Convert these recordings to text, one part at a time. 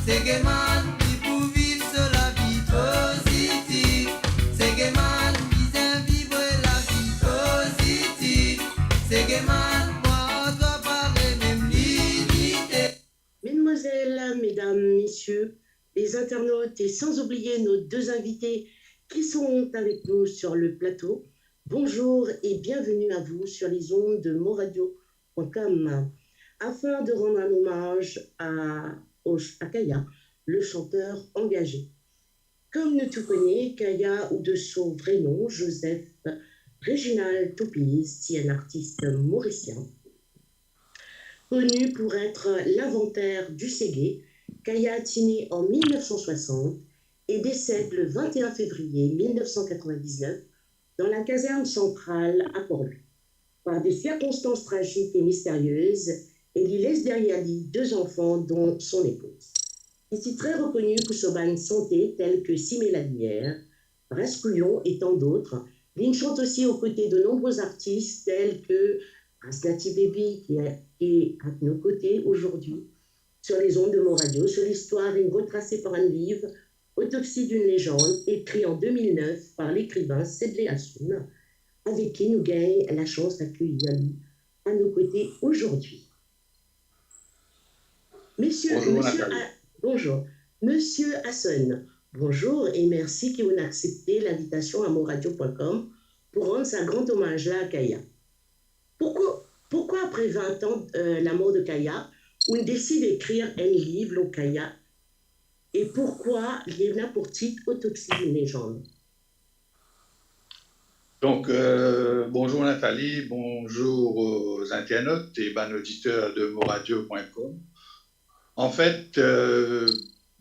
C'est Gaiman qui pour vivre sur la vie positive. C'est Gaiman qui aime vivre la vie positive. C'est Gaiman, moi, on doit parler même limité. Mesdemoiselles, mesdames, messieurs, les internautes et sans oublier nos deux invités qui sont avec nous sur le plateau, bonjour et bienvenue à vous sur les ondes de moradio.com afin de rendre un hommage à Kaya, le chanteur engagé. Comme nous tous connaissons, Kaya, ou de son vrai nom, Joseph Réginald Topise, est un artiste mauricien. Connu pour être l'inventeur du ségué, Kaya est né en 1960 et décède le 21 février 1999 dans la caserne centrale à Port-Louis. Par des circonstances tragiques et mystérieuses, il y laisse derrière lui 2 enfants, dont son épouse. Ici très reconnu pour son band santé tels que Simé la lumière, Rascouillon et tant d'autres, il chante aussi aux côtés de nombreux artistes tels que Asnati Baby qui est à nos côtés aujourd'hui sur les ondes de Moradio, sur l'histoire retracée par un livre, Autopsie d'une légende, écrit en 2009 par l'écrivain Sedley Hassoun, avec qui nous gagnons la chance d'accueillir à nos côtés aujourd'hui. Bonjour. Monsieur Hassoun, bonjour et merci que vous avez accepté l'invitation à moradio.com pour rendre sa grand hommage là à Kaya. Pourquoi après 20 ans la mort de Kaya, on décide d'écrire un livre, le Kaya, et pourquoi il y a pour titre Autopsie d'une légende? Donc, bonjour Nathalie, bonjour aux internautes et auditeurs de moradio.com. En fait,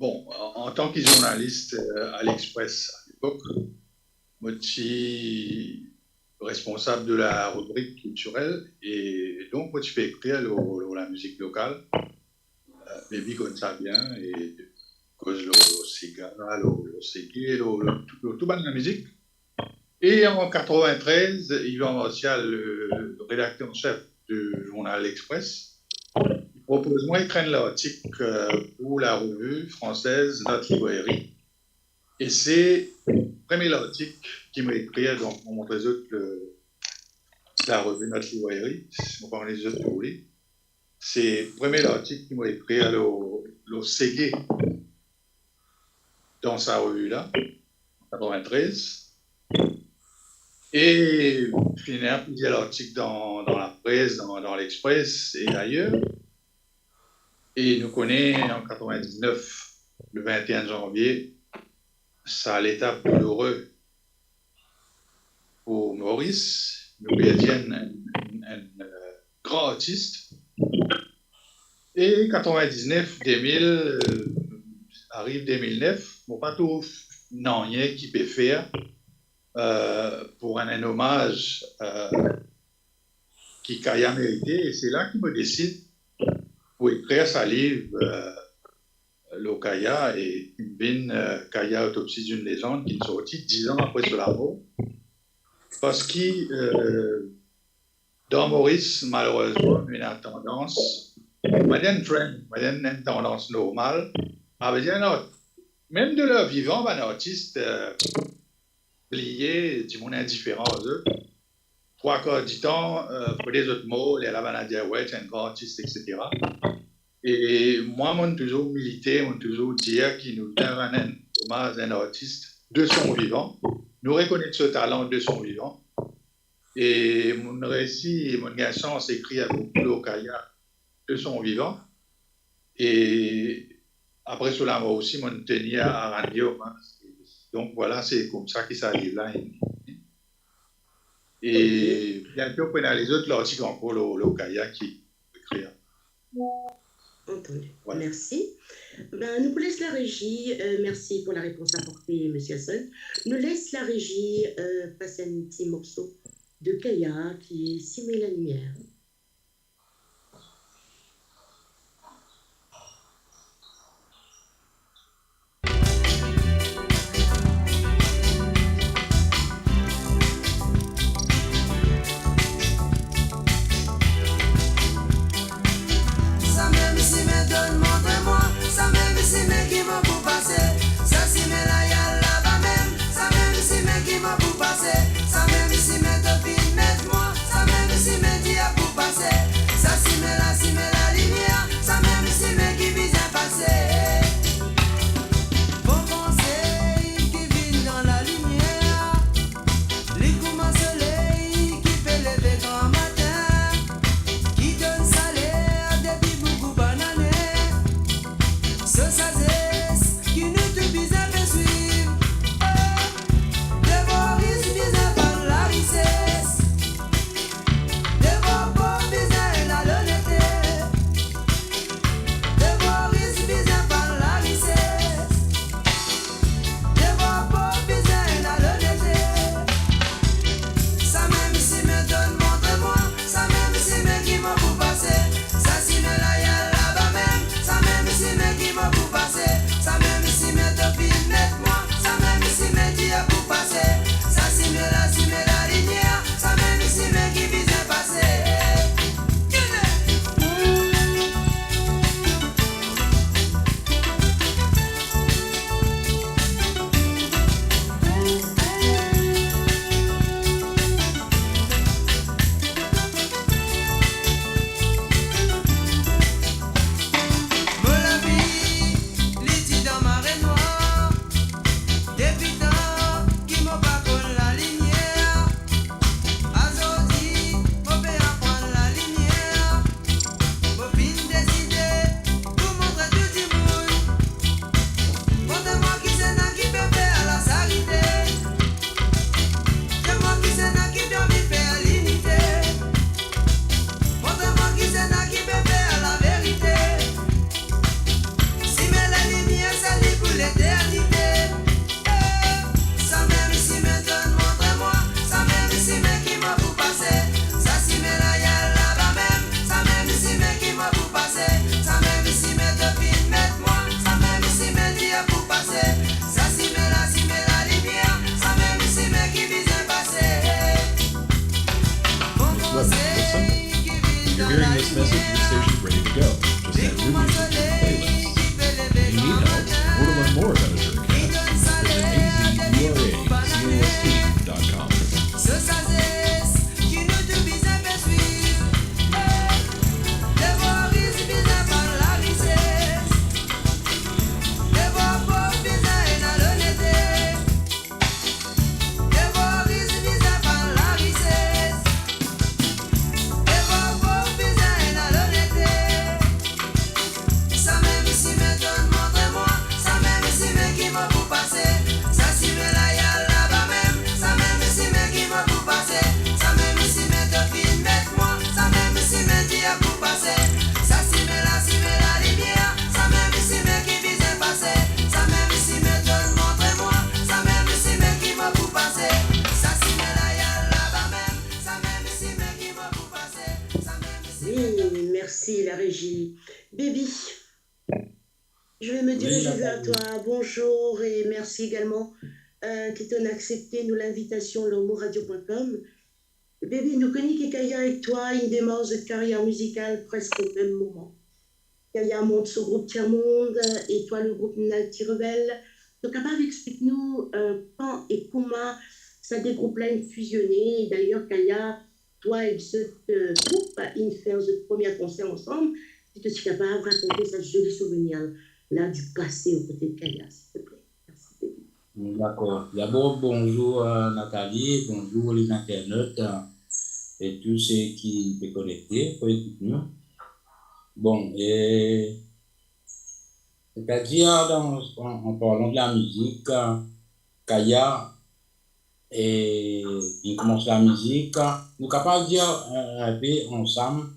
en tant que journaliste à l'Express à l'époque, moi je suis responsable de la rubrique culturelle et donc moi je fais écrire la musique locale, Baby comme ça bien et cause le cigare, le ségué, tout bien de la musique. Et en 93, Yvan Martial, le rédacteur en chef du journal L'Express, propose moi d'écrire l'article pour la revue française Notre Librairie. Et c'est le premier article qui m'a écrit, donc on montre les autres la revue Notre Librairie, on parle les autres vous voulez. C'est le premier article qui m'a écrit le ségué dans sa revue-là, en 93. Et finalement, il y a l'article dans la presse, dans l'Express et ailleurs. Et nous connaissons en 99, le 21 janvier, ça a l'étape douloureuse pour Maurice. Nous perdions un grand artiste. Et 99, 2000, arrive 2009, bon, pas tout, non, rien qui peut faire pour un hommage qui Kaya mérité. Et c'est là qu'il me décide pour écrire sa livre, le Kaya, et une Kaya Autopsie d'une légende, qui est sortie 10 ans après sur la mort. Parce que dans Maurice, malheureusement, il y a une tendance, une tendance normale, à dire non, même de leur vivant, un artiste lié, du monde indifférent aux autres, 3/4 du temps, pour les autres mots, les là, à dire ouais, c'est un grand artiste, etc. Et moi, je toujours milité, je toujours dire qu'il nous donne un hommage à un artiste de son vivant, nous reconnaître ce talent de son vivant. Et mon récit, mon chance écrit à beaucoup de Kaya de son vivant. Et après cela, moi aussi, mon tenir à radio. Donc voilà, c'est comme ça que ça arrive là. Et bientôt, on a les autres l'article encore, le Kaya qui écrit. Entendu. Voilà. Merci. Nous vous laisse la régie. Merci pour la réponse apportée, M. Hassoun. Nous laisse la régie passer un petit morceau de Kaya qui est Simé la lumière. Ça même si me donne, montre-moi. Ça même si me Merci, la régie. Baby, je vais me Oui, diriger vers Nathalie. toi. Bonjour et merci également qui t'ont accepté nous l'invitation le moradio.com. Baby, nous connaissons Kaya avec toi une démarche de carrière musicale presque au même moment. Kaya monte son groupe Tiers-Monde et toi le groupe Nalti Rebelle. Donc, capable explique-nous quand et comment ça des groupes-là ont fusionné. Et d'ailleurs, Kaya, toi et ce groupe, ils font le premier concert ensemble. Si tu es capable de raconter ce joli souvenir là du passé aux côtés de Kaya, s'il te plaît. Merci, baby. D'accord. D'abord, bonjour Nathalie, bonjour les internautes et tous ceux qui sont connectés pour écouter nous. Bon, c'est-à-dire en parlant de la musique, Kaya, il commence la musique, nous sommes capables de dire un peu ensemble.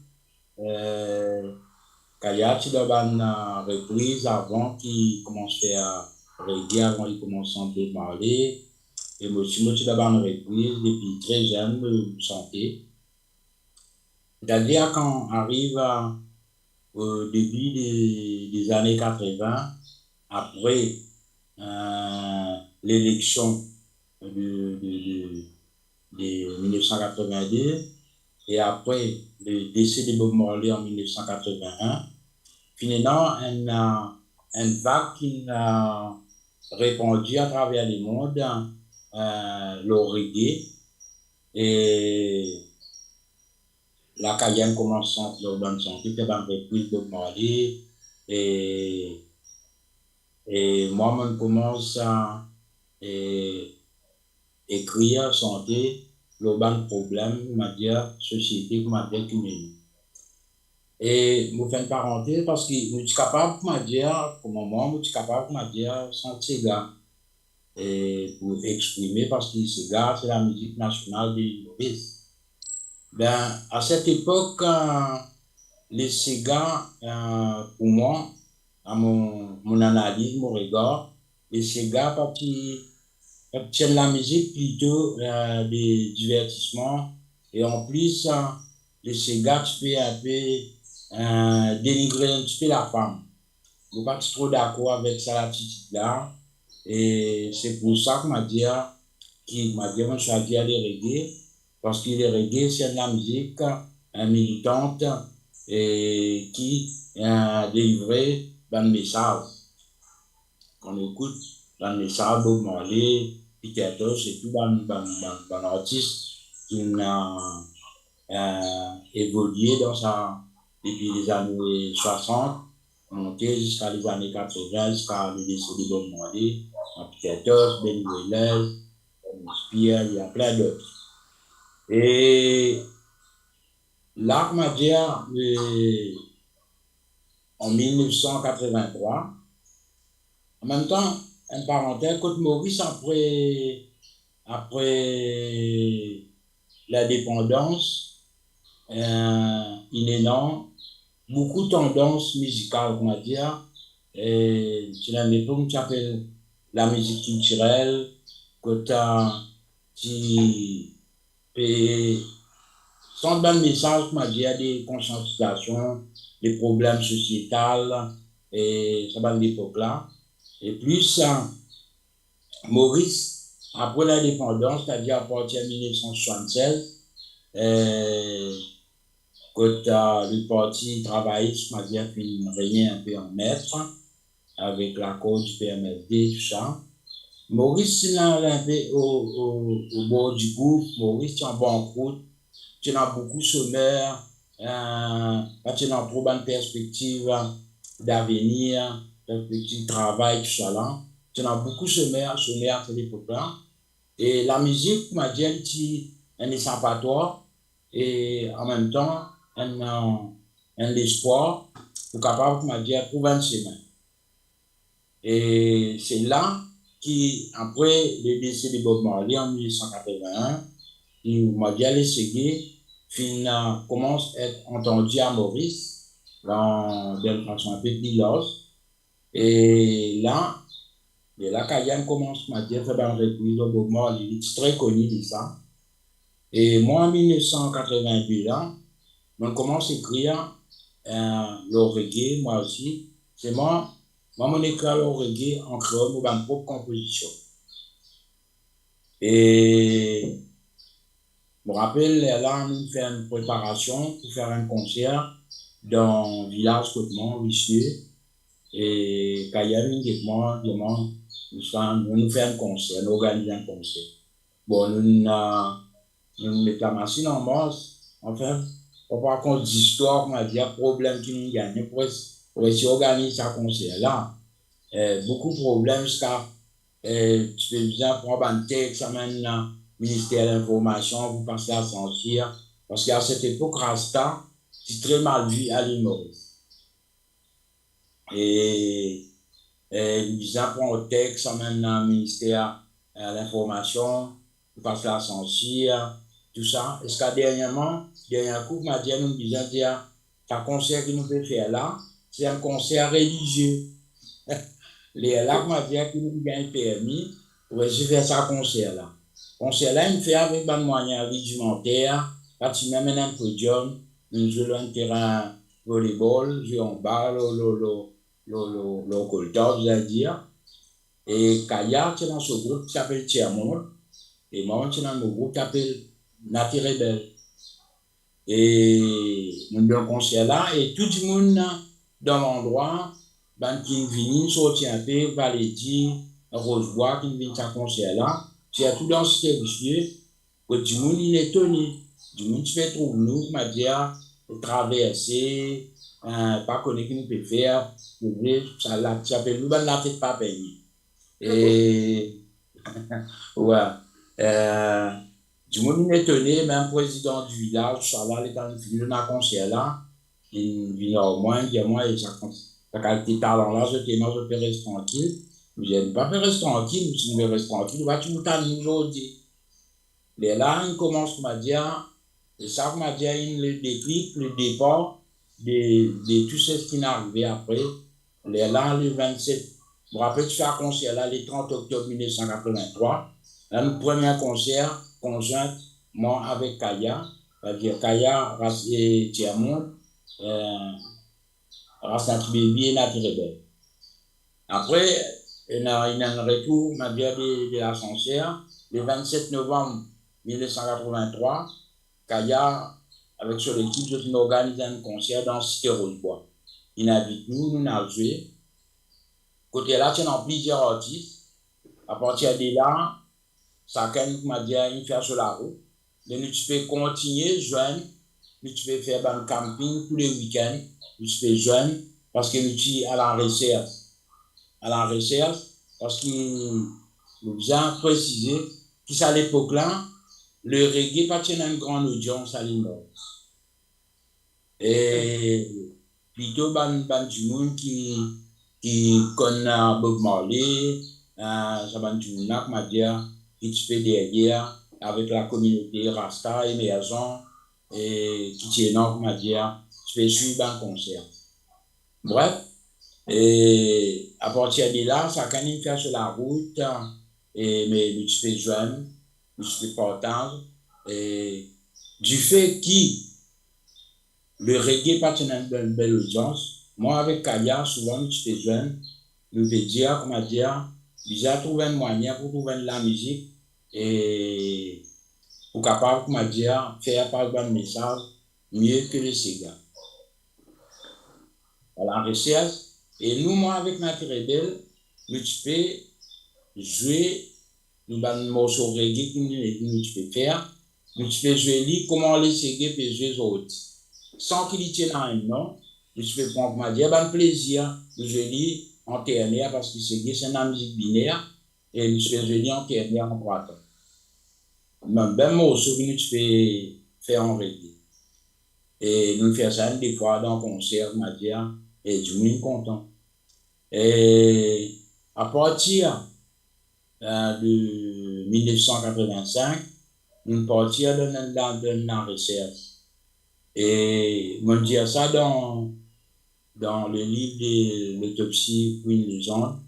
Kaya, tu dois une reprise avant qu'il commence à reggae, avant qu'il commence à parler. Et moi, tu dois une reprise depuis très jeune, me chanter. C'est-à-dire quand on arrive au début des années 80, après l'élection de 1982 et après le décès de Bob Marley en 1981, finalement, une vague qui a répandu à travers le monde, le reggae, et la Cayenne commence à faire bonne santé, fait une reprise de Marley, et moi-même commence à écrire, chanter, le bon problème, m'a dit société, m'a dit communauté. Et je fais une parenthèse parce que je suis capable de dire, pour le moment, je suis capable de dire sans Sega pour exprimer parce que Sega, c'est la musique nationale des Maurice. Ben, à cette époque, les Sega, pour moi, à mon analyse, mon regard, les Sega, parce que la musique plutôt des divertissements et en plus, les Sega, tu peux un peu dénigrer un petit peu la femme. Je ne suis pas trop d'accord avec ça, l'attitude-là. Et c'est pour ça qu'on m'a dit, on choisit les reggae, parce que les reggae, c'est de la musique militante et qui délivre un message. Quand on écoute un message, Bob Marley, Peter Tosh et tout, un artiste qui a évolué depuis les années 60, monté jusqu'à les années 80, jusqu'à le décès de Bob Marley, Peter Tosh, Ben Wailers, Spear, il y a plein d'autres. Et là, on m'a dit, en 1983, en même temps, une parenthèse, Côte Maurice, après l'indépendance, il est là, beaucoup de tendances musicales, on va dire. C'est une époque qui s'appelle la musique culturelle, qui sans bon message, on va dire, des conscientisations, des problèmes sociétals, et ça va à l'époque là. Et plus, Maurice, après l'indépendance, c'est-à-dire à partir de 1976, quand le parti travailliste, on va dire, qu'il régnait un peu en maître, avec l'accord du PMSD, tout ça. Maurice, il est un peu au bord du gouffre. Maurice, tu es en banqueroute, tu as beaucoup de sommaires, tu as trop bonne perspective d'avenir, perspective de travail, tout ça là. Tu as beaucoup de sommaires à cette époque-là. Et la musique, m'a dit, elle est échappatoire et en même temps, un espoir pour capable, m'a dit, trouver un chemin. Et c'est là qu'après le décès de Bob Marley en 1981, Madiale Ségué commence à être entendu à Maurice, d'une façon un peu bilos. Et là, Cayenne commence à dire que dans le reprise de Bob Marley, il est très connu de ça. Et moi, en 1982, là, on commence à écrire le reggae, moi aussi. C'est moi, mon écrit le reggae en créant ma propre composition. Et je me rappelle, là, nous faisons une préparation pour faire un concert dans le village Côte-Mont, Richelieu. Et quand il y a une demande, nous faisons un concert, nous organisons un concert. Bon, nous mettons la machine en marche, enfin, on raconte des histoires, on va dire, problèmes qui nous gagnent pour essayer d'organiser ce concert-là. Beaucoup de problèmes jusqu'à, tu peux bien prendre un texte, ça mène au ministère de l'Information, vous passez à sentir, parce qu'à cette époque, Rasta, c'est très mal vu à l'île Maurice. Et ils apprennent au texte, ça mène au ministère de l'Information, vous passez à sentir, tout ça. Est-ce que dernièrement, coup, m'a dit, nous disons, dire, le concert que nous pouvons faire là, c'est un concert religieux. Les là, m'a dit, que nous avons permis pour faire ça concert là. Concert là, il fait avec des moyens rudimentaires, quand il même un podium, nous jouons un terrain volleyball, jouons en balle, le coltant, je veux dire. Et Kaya, c'est dans ce groupe qui s'appelle Tiamour, et moi, c'est dans le groupe qui s'appelle Nati Rebel. Et nous avons un concert là, et tout le monde dans l'endroit, qui vient sortir un peu, Valédi, Rosebois, qui vient à ce concert là, c'est tout dans le cité Richelieu, que tout le monde est étonné. Tout le monde se fait trouver nous, m'a dit, traverser, pas connaître ce qu'on peut faire, ça s'appelle nous, la tête pas payée. Et, ouais, tout le monde est étonné, même le président du village, ça là, il est venu dans un concert là, il vient au moins, il dit à moi, et ça qualité talent là, je peux rester tranquille. Je ne pas rester tranquille, si je reste tranquille, tu nous t'as nous aujourd'hui. Et là, il commence à me dire, et ça m'a dit, le déclic, le départ de tout ce qui est arrivé après. Et là, le 27, je me rappelle, tu fais un concert là, le 30 octobre 1983. Là, notre premier concert conjoint, moi avec Kaya, c'est-à-dire Kaya, et Tiamon, Rasta Baby et Nati Rebel. Après, il y a un retour, ma bière de l'ascenseur, le 27 novembre 1983, Kaya, avec son équipe, nous organisé un concert dans Cité Rosebois. Il invite nous, nous avons joué. Côté là, il y a plusieurs artistes. À partir de là, chacun m'a dit, il fait sur la route. Donc, tu peux continuer, joindre, tu peux faire un camping tous les week-ends, tu peux joindre, parce que nous sommes à la recherche. À la recherche, parce qu'il nous a précisé qu'à l'époque-là, le reggae pas une grande audience à l'île. Et plutôt du monde qui connaît Bob Marley, ça du monde m'a dit qui se fait derrière avec la communauté Rasta émergent et qui est énorme m'a dit tu fais suivre un concert. Bref, et à partir de là, ça quand il fait sur la route, mais tu fais jeune, tu fais partage, et du fait que le reggae pas une belle audience, moi avec Kaya, souvent tu fais jeune, nous veut dire, comment dire, déjà trouver un moyen pour trouver de la musique et pour capable, comment dire, faire passer un message mieux que les cigars. À la recherche. Et nous, moi, avec Nati Rebel, nous peux jouer un morceau reggae que nous peux faire. Nous peux jouer comment les cigars peuvent jouer autres. Sans qu'il y tienne un nom, nous peux prendre un plaisir de jouer en ternaire parce que c'est une musique binaire et nous peux jouer en ternaire en trois temps. Même un morceau que nous peux faire en reggae. Et nous faisons ça des fois dans le concert, et du monde content. Et à partir de 1985, nous partions dans la recherche. Et on dit ça dans le livre de l'autopsie Queen Légende,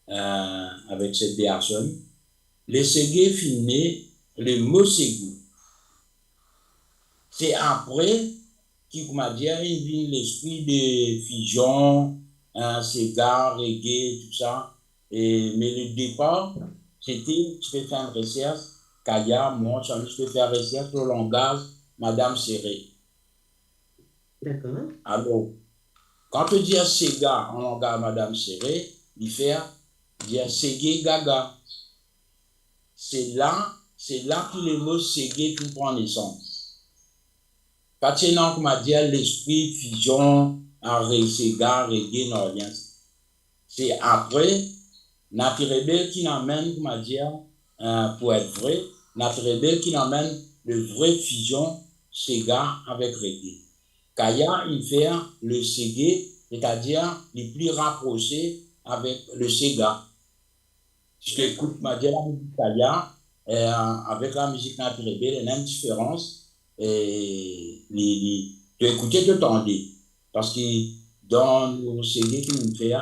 avec cette personne. Les Ségué filmé le mot Ségou. C'est après qui, comment dire, il vient l'esprit de fusion, Sega, reggae, tout ça. Mais le départ, c'était, tu peux faire une recherche, Kaya, moi, je peux faire recherche sur le langage Madame Serré. D'accord. Alors, quand tu dis Sega en langage Madame Serré, il fait dire Ségué Gaga. C'est là que le mot Ségué tout prend naissance. Quand tu as comment dire l'esprit fusion en Sega, reggae, norien. C'est après, notre rebelle qui n'amène, comment dire, pour être vrai, notre rebelle qui n'amène le vrai fusion Sega avec reggae. Kaya, il fait le Ségué, c'est-à-dire les plus rapprochés avec le Sega. Si tu écoutes ma la musique Kaya, avec la musique naturelle, il y a une différence. Tu écoutes, tu t'entendais. Parce que dans le Ségué qui nous fait,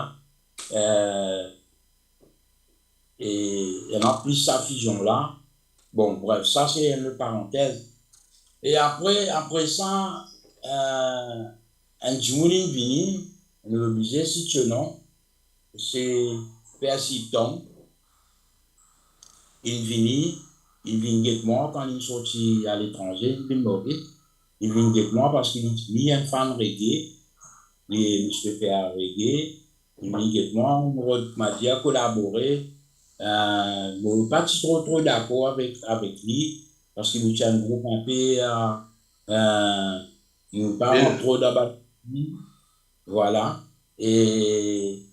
et il y a plus sa fusion-là. Bon, bref, ça c'est une parenthèse. Et après ça, un Jimoulin Vini, on est obligé, si tu nom, c'est Persiton. Il vient avec moi quand il est sorti à l'étranger, il vient mourir. Il vient avec moi parce qu'il est un fan reggae. Il se fait à reggae. Il vient avec moi, on m'a dit à collaborer. Je ne suis pas trop d'accord avec lui parce qu'il tient un groupe un peu. Nous ne parlons trop d'abord. Voilà. Et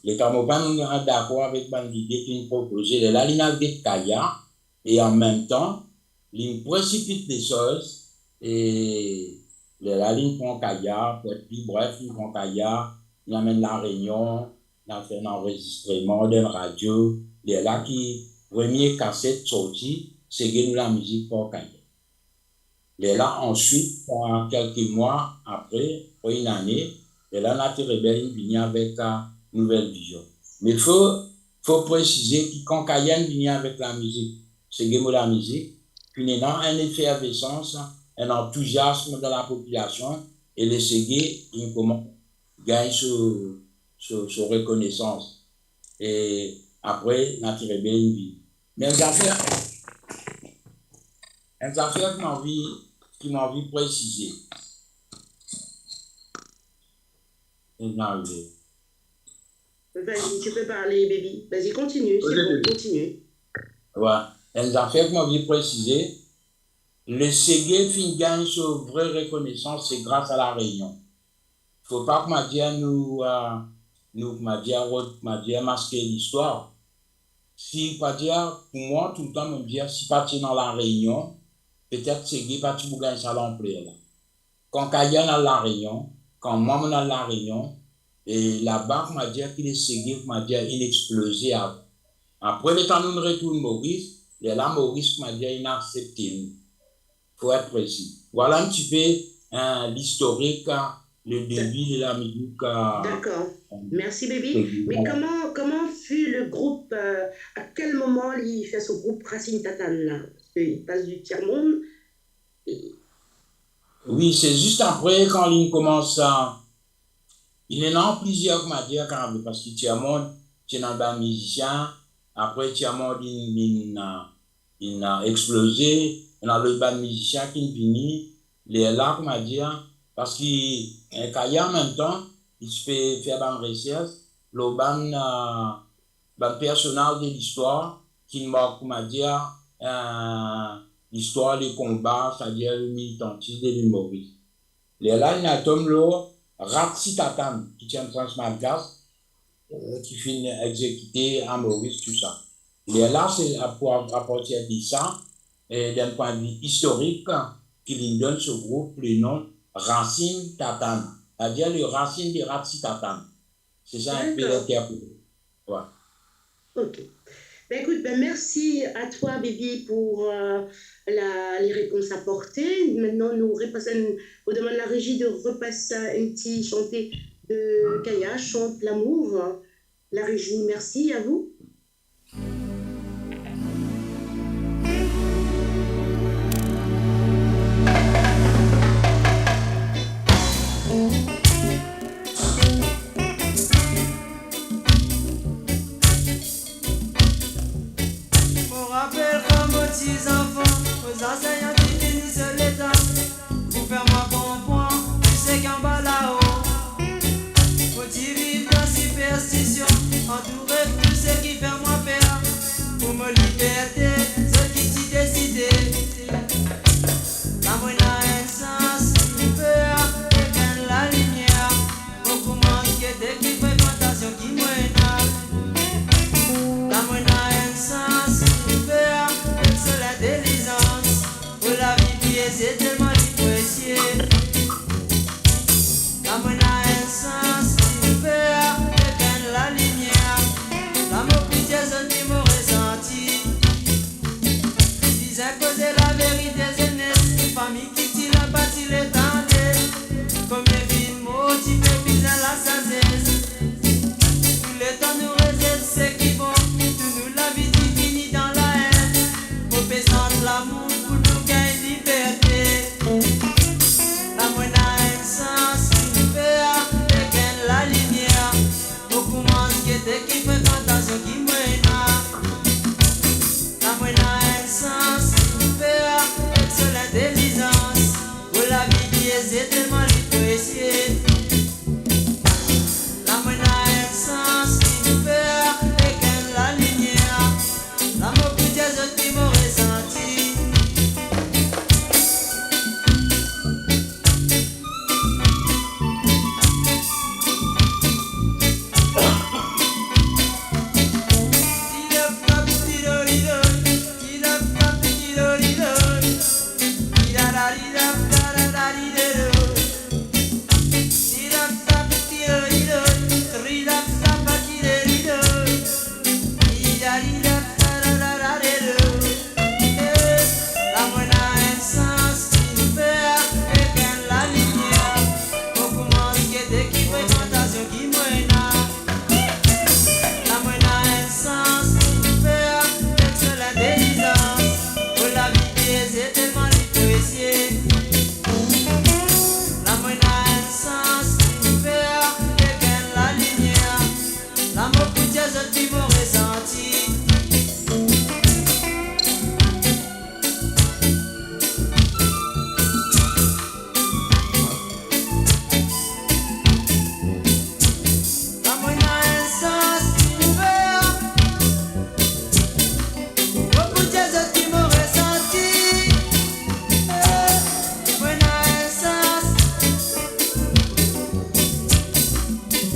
les camarades sont d'accord avec l'idée qu'il propose. Là, il y a des Kaya et en même temps, il précipite les choses. Et là, il prend Kaya, pour être plus bref, il prend Kaya, il amène la réunion, il a fait un enregistrement d'une radio. Il est là qui, premier cassette sorti, c'est la musique pour Kaya. Et là, ensuite, quelques mois après, pour une année, et là, notre rebelle vient avec la nouvelle vision. Mais il faut préciser que quand Kaya vient avec la musique, c'est la musique, puis il y a un effet d'effervescence, un enthousiasme dans la population, et les Ségué, ils gagnent sur reconnaissance. Et après, notre rebelle vient. Mais une affaire qui m'a envie de préciser. Vas-y, tu peux parler, baby. Vas-y, continue, c'est bon, continue. Ouais. Une affaire qui m'a envie de préciser. Le Ségué gagne sur vraie reconnaissance, c'est grâce à la Réunion. Il ne faut pas que m'a dit masquer l'histoire. Si pas dire, pour moi, tout le temps, me dire, si pas dans la Réunion, peut-être Ségué pas tu gagner ça l'ampleur là. Quand Kaya dans la Réunion, quand moi dans la Réunion, et là-bas, m'a dit qu'il est Ségué, m'a dit il explosé avant. Après le temps nous retourne Maurice, et là Maurice m'a dit il a accepté nous. Faut être précis. Voilà un petit peu l'historique, le début de la musique. D'accord. Merci, baby. Mais comment fut le groupe, à quel moment il fait ce groupe Racine Tatane là? Parce qu'il passe du tiers-monde. Oui, c'est juste après quand il commence à. Il y en a plusieurs qui m'ont dit parce que tiers-monde, c'est un musicien. Après, tiers-monde, il a explosé. Il y a le band musicien qui est venu. Il est là, qui m'a dit, parce qu'il y a en même temps, il se fait faire une recherche. Le band personnel de l'histoire qui m'a dit l'histoire des combats, c'est-à-dire le militantisme de l'humoriste. Là, il y a Tom Lo, Ratsi Tatan, qui tient Transmalgas, qui finit exécuté en Maurice, tout ça. Là, c'est à partir de ça, d'un point de vue historique, qu'il donne ce groupe le nom Racine Tatan, c'est-à-dire le racine de Ratsi Tatan. C'est ça un peu l'interprétation. Ouais. Ok. Ben écoute, merci à toi, Bibi, pour les réponses apportées. Maintenant, nous demande la régie de repasser un petit chanté de Kaya, chante l'amour. La régie, merci à vous. petits-enfants, aux enseignants qui finissent l'état. Pour faire moi comprendre, tu sais qu'en bas là-haut, faut-il vivre dans superstition, entouré de tout ce qui fait moi peur. Pour me liberté, ce qui t'y décidé. La moine a un sens, une peur, et gagne la lumière. Beaucoup manque de qui fréquentation qui moine. La moine a un sens, une peur, c'est l'intelligence. Pour la vie qui est, c'est tellement apprécié. La moine a un sens, une peur, et gagne la lumière. L'amour pitié, ce qui m'a ressenti. Ils imposaient la vérité jeunesse, une famille qui tire la bâti les tendait. Combien de mots, tu fais bizarre la sagesse. Tout le temps nous réserve ce qui vont, tout nous la vie qui finit dans la haine. Faut présenter l'amour pour nous gagner liberté. La moine a un sens, une peur, et gagne la lumière. Beaucoup manquent de qui fréquentation qui mène. La moine a un sens, une peur, c'est l'intelligence. Pour la vie qui est, c'est tellement apprécié. La moine a un sens, une peur, et gagne la lumière. L'amour pour Dieu, je qui m'aurais ressenti. La moine a un sens, une peur, et gagne la lumière. Beaucoup manquent de qui fréquentation qui mène. La moine a un sens, une peur, c'est l'intelligence. Pour la vie qui est, c'est tellement apprécié. La moine a un sens, une peur, et gagne la lumière. L'amour pour Dieu, je qui m'aurais ressenti. La moine a un sens, une peur, beaucoup de choses qui m'ont ressenti. La moine a un sens,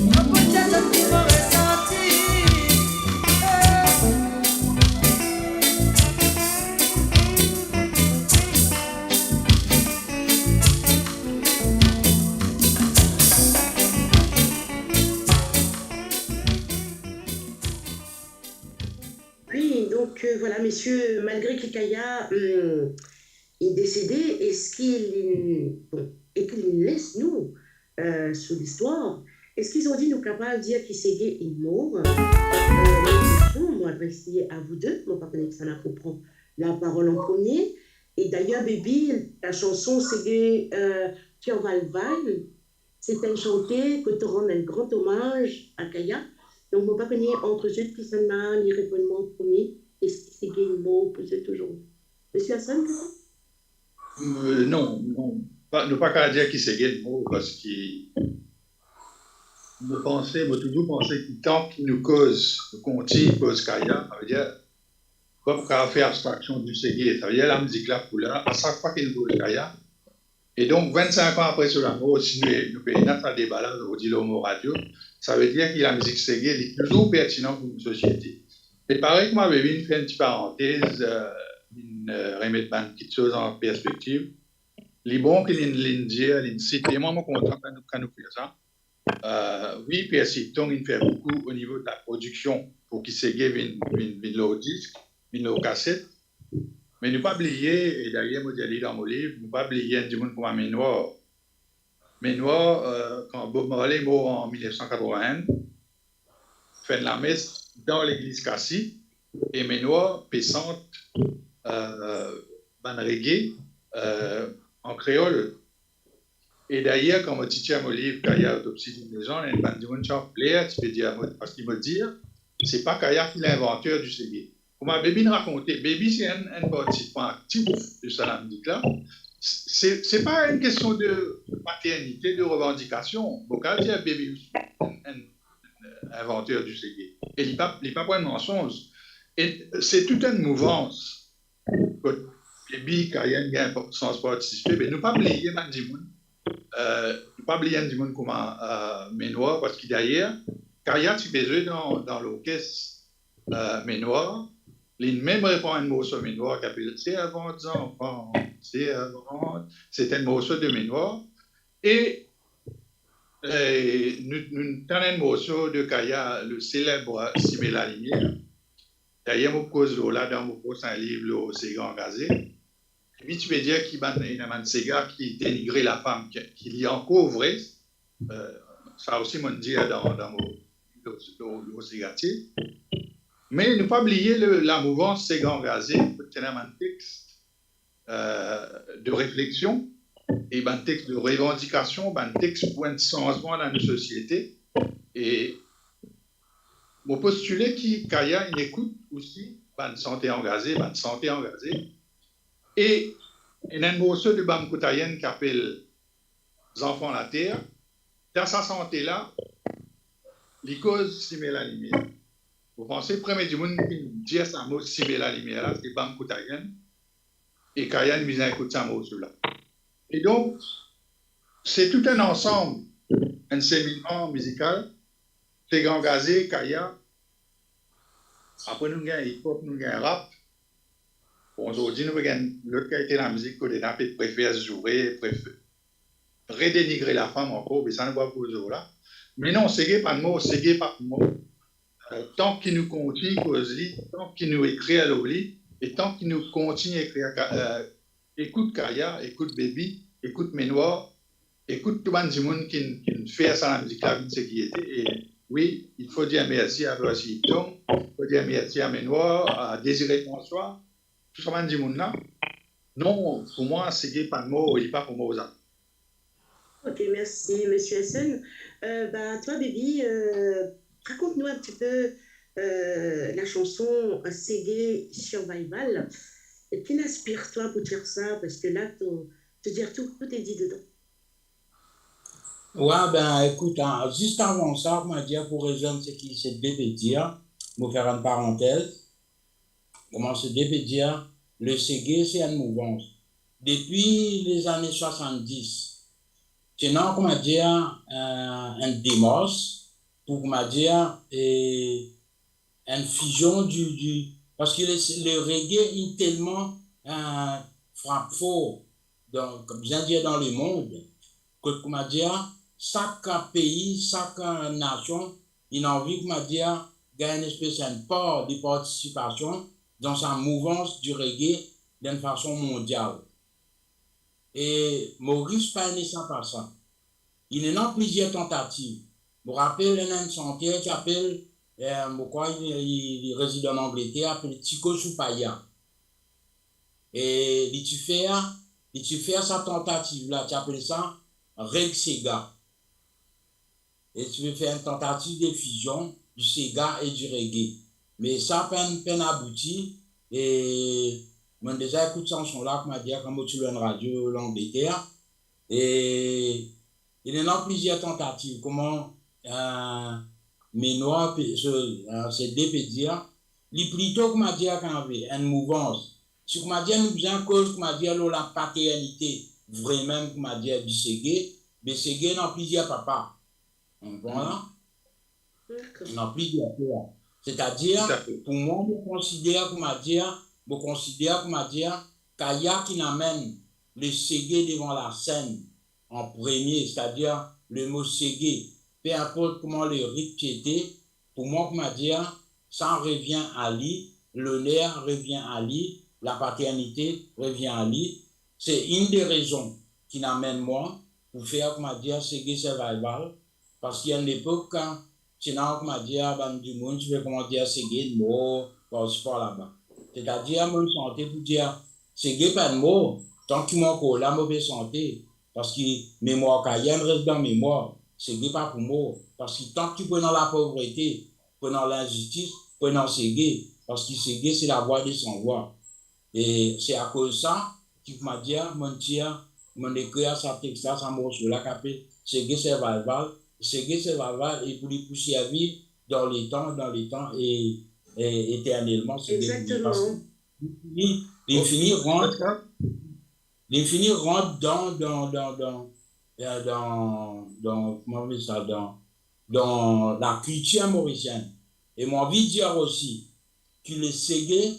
beaucoup de choses qui m'ont ressenti. Puis, donc, voilà, messieurs, malgré qu'Ikaya est décédé, est-ce qu'il et qu'il laisse nous sous l'histoire, est-ce qu'ils ont dit nous capables de dire qu'il s'est gay et mort? Moi, adressée à vous deux, mon partenaire ça prend la parole en premier. Et d'ailleurs, Baby, ta chanson, c'est gay, Tu en vas le Val. C'est un chanté que te rend un grand hommage à Kaya. Donc, mon partenaire, entre eux, qui s'en a, il répond en premier. Est-ce que c'est gay ou mort pour eux toujours? Monsieur Hassan, Non, non. Ne pas qu'à dire qu'il s'est gay mot parce qu'il m'a toujours pensé que tant qu'il nous cause, Conti cause Kaya, ça veut dire, comme qu'à faire abstraction du Ségué, ça veut dire la musique là pour là, à chaque fois qu'il nous cause Kaya. Et donc, 25 ans après cela, nous aussi, nous payons notre débat là, au Dilomo Radio, ça veut dire que la musique Ségué est toujours pertinente pour une société. Et pareil que moi, Bébé, fait une petite parenthèse, remettre une petite chose en perspective. Les bons qui l'ont dit, l'ont cité, moi, je suis content quand nous faisons ça. Oui, persistons, il fait beaucoup au niveau de la production pour qu'il s'égage le disque, le cassette. Mais ne pas oublier, et d'ailleurs, je dis dans mon livre, ne pas oublier du monde comme Ménoir. Ménoir, quand Bob Marley est mort en 1981, fait de la messe dans l'église Cassis, et Ménoir pessante ban reggae en créole. Et d'ailleurs, quand je dis à mon livre, quand il y a l'autopsie d'une maison, il y a un plaire, tu peux dire, parce qu'il me dit, c'est pas Kaya qui est l'inventeur du Ségué. comment Baby nous racontait, Baby c'est un participant actif de Salam Dikla. C'est pas une question de paternité, de revendication. Quand il y a Baby, un inventeur du Ségué, et il n'est pas point de mensonge. Et c'est toute une mouvance. Baby, quand il y a un sens participer, mais nous pas oublier Mandimoun. Nous pas oublier Mandimoun comme Ménoir, parce que d'ailleurs, quand il y a tu besoin dans l'orchestre Ménoir, il même répond à un morceau Ménoir qui appelle c'est avant des enfants, c'est avant. C'est un morceau de Ménoir. Et nous avons un morceau de Kaya, le célèbre Simé la lumière. D'ailleurs, je cause là dans mon poste un livre, le Séga engagé. Et puis tu peux dire qu'il y a un Séga qui dénigrait la femme, qu'il y a encore vrai. Ça aussi, on dit dans mon Séga. Mais ne pas oublier la mouvance Séga engagé, c'est un texte de réflexion et un texte de revendication, un texte pour un changement dans notre société. Et mon postulat qu'il y a une écoute aussi, une santé engagée, Et il y a un morceau de Bam Koutayen qui appelle Les enfants la terre. Dans sa santé-là, les causes Simé la lumière. Vous pensez, le premier du monde qui dit ça mot Simé la lumière, c'est Bam Koutayen. Et Kayan mise à écouter ça morceau-là. Et donc, c'est tout un ensemble, un séminaire musical, c'est engagé, Kaya. Après, nous avons hip-hop, nous avons rap. Aujourd'hui, nous avons l'autre qualité de la musique que les gens préfèrent jouer, préfèrent redénigrer la femme encore, mais ça ne va pas pour là. Mais non, c'est pas de mots, c'est pas de mots. Tant qu'il nous continue à causer, tant qu'il nous écrit à l'oubli, et tant qu'il nous continue à écrire, écoute Kaya, écoute Baby, écoute Ménoir, écoute tout le monde qui fait ça dans la musique, la vie de ce qui était. Et oui, il faut dire merci à Rosie Hipton, il faut dire merci à Ménoir, à Désiré François, tout ça, du monde là. Non, pour moi, c'est pas de mots, il n'est pas pour moi aux autres. Ok, merci, monsieur Hassan. Toi, Baby, raconte-nous un petit peu la chanson Ségué Survival. Et qui t'inspire-toi pour faire ça? Parce que là, te dire tout est dit dedans. Ouais, écoute, juste avant ça, on dire pour résumer ce qui s'est bébé dire, pour faire une parenthèse, comment se bébé dire, le Ségué, c'est une mouvance. Depuis les années 70, c'est non, comment dire, un démos pour, comment dire, une fusion parce que le reggae est tellement frappe fort, comme bien dire, dans le monde, que, comment dire, chaque pays, chaque nation, il a envie, comment dire, gagner une espèce de part de participation dans sa mouvance du reggae d'une façon mondiale. Et Maurice pas né sans par ça. Il y a plusieurs tentatives. Je me rappelle un chanteur qui appelle, il réside en Angleterre, appelle Tico Choupaya. Et il fait sa tentative-là, tu appelles ça Reg Sega. Et tu veux faire une tentative de fusion du Sega et du reggae. Mais ça peine abouti. Et moi déjà écoute cette chanson-là, comme dit, comme tu l'as en radio, l'Angleterre. Et il y en a plusieurs tentatives. Comment Ménoir, c'est deux peut dire. Il plutôt, comme dire, quand une mouvance. Si comme dire, nous bien cause, comme dire, la paternité, vraiment, comme dire, du Ségué. Mais Ségué dans plusieurs papas. Voilà. Il y en a plusieurs papas. C'est-à-dire, pour moi, je considère, comme dire, Kaya qui n'amène le Ségué devant la scène en premier, c'est-à-dire le mot Ségué, peu importe comment le rythme était, pour moi, comment dire, ça revient à lui, l'honneur revient à lui, la paternité revient à lui. C'est une des raisons qui n'amène moi pour faire, comment dire, Ségué Survival, parce qu'il y a une époque quand sinon, comment dire, du monde, tu veux comment dire, Ségué de mots, par là-bas. C'est-à-dire, mon santé pour dire, Ségué pas de mots, tant qu'il manque la mauvaise santé, parce que mémoire Cayenne reste dans mémoire, Ségué pas pour moi, parce que tant que tu prends dans la pauvreté, prenant l'injustice, prenant Ségué, parce que Ségué, c'est la voix de son voix. Et c'est à cause de ça qu'il m'a dit, mon écrit à sa texte, ça morceau là, qu'appelle Ségué Survival. Ségué Survival, et pour lui servir dans les temps et éternellement. Exactement. L'infini rentre dans la culture mauricienne. Et moi, envie de dire aussi que le Ségué,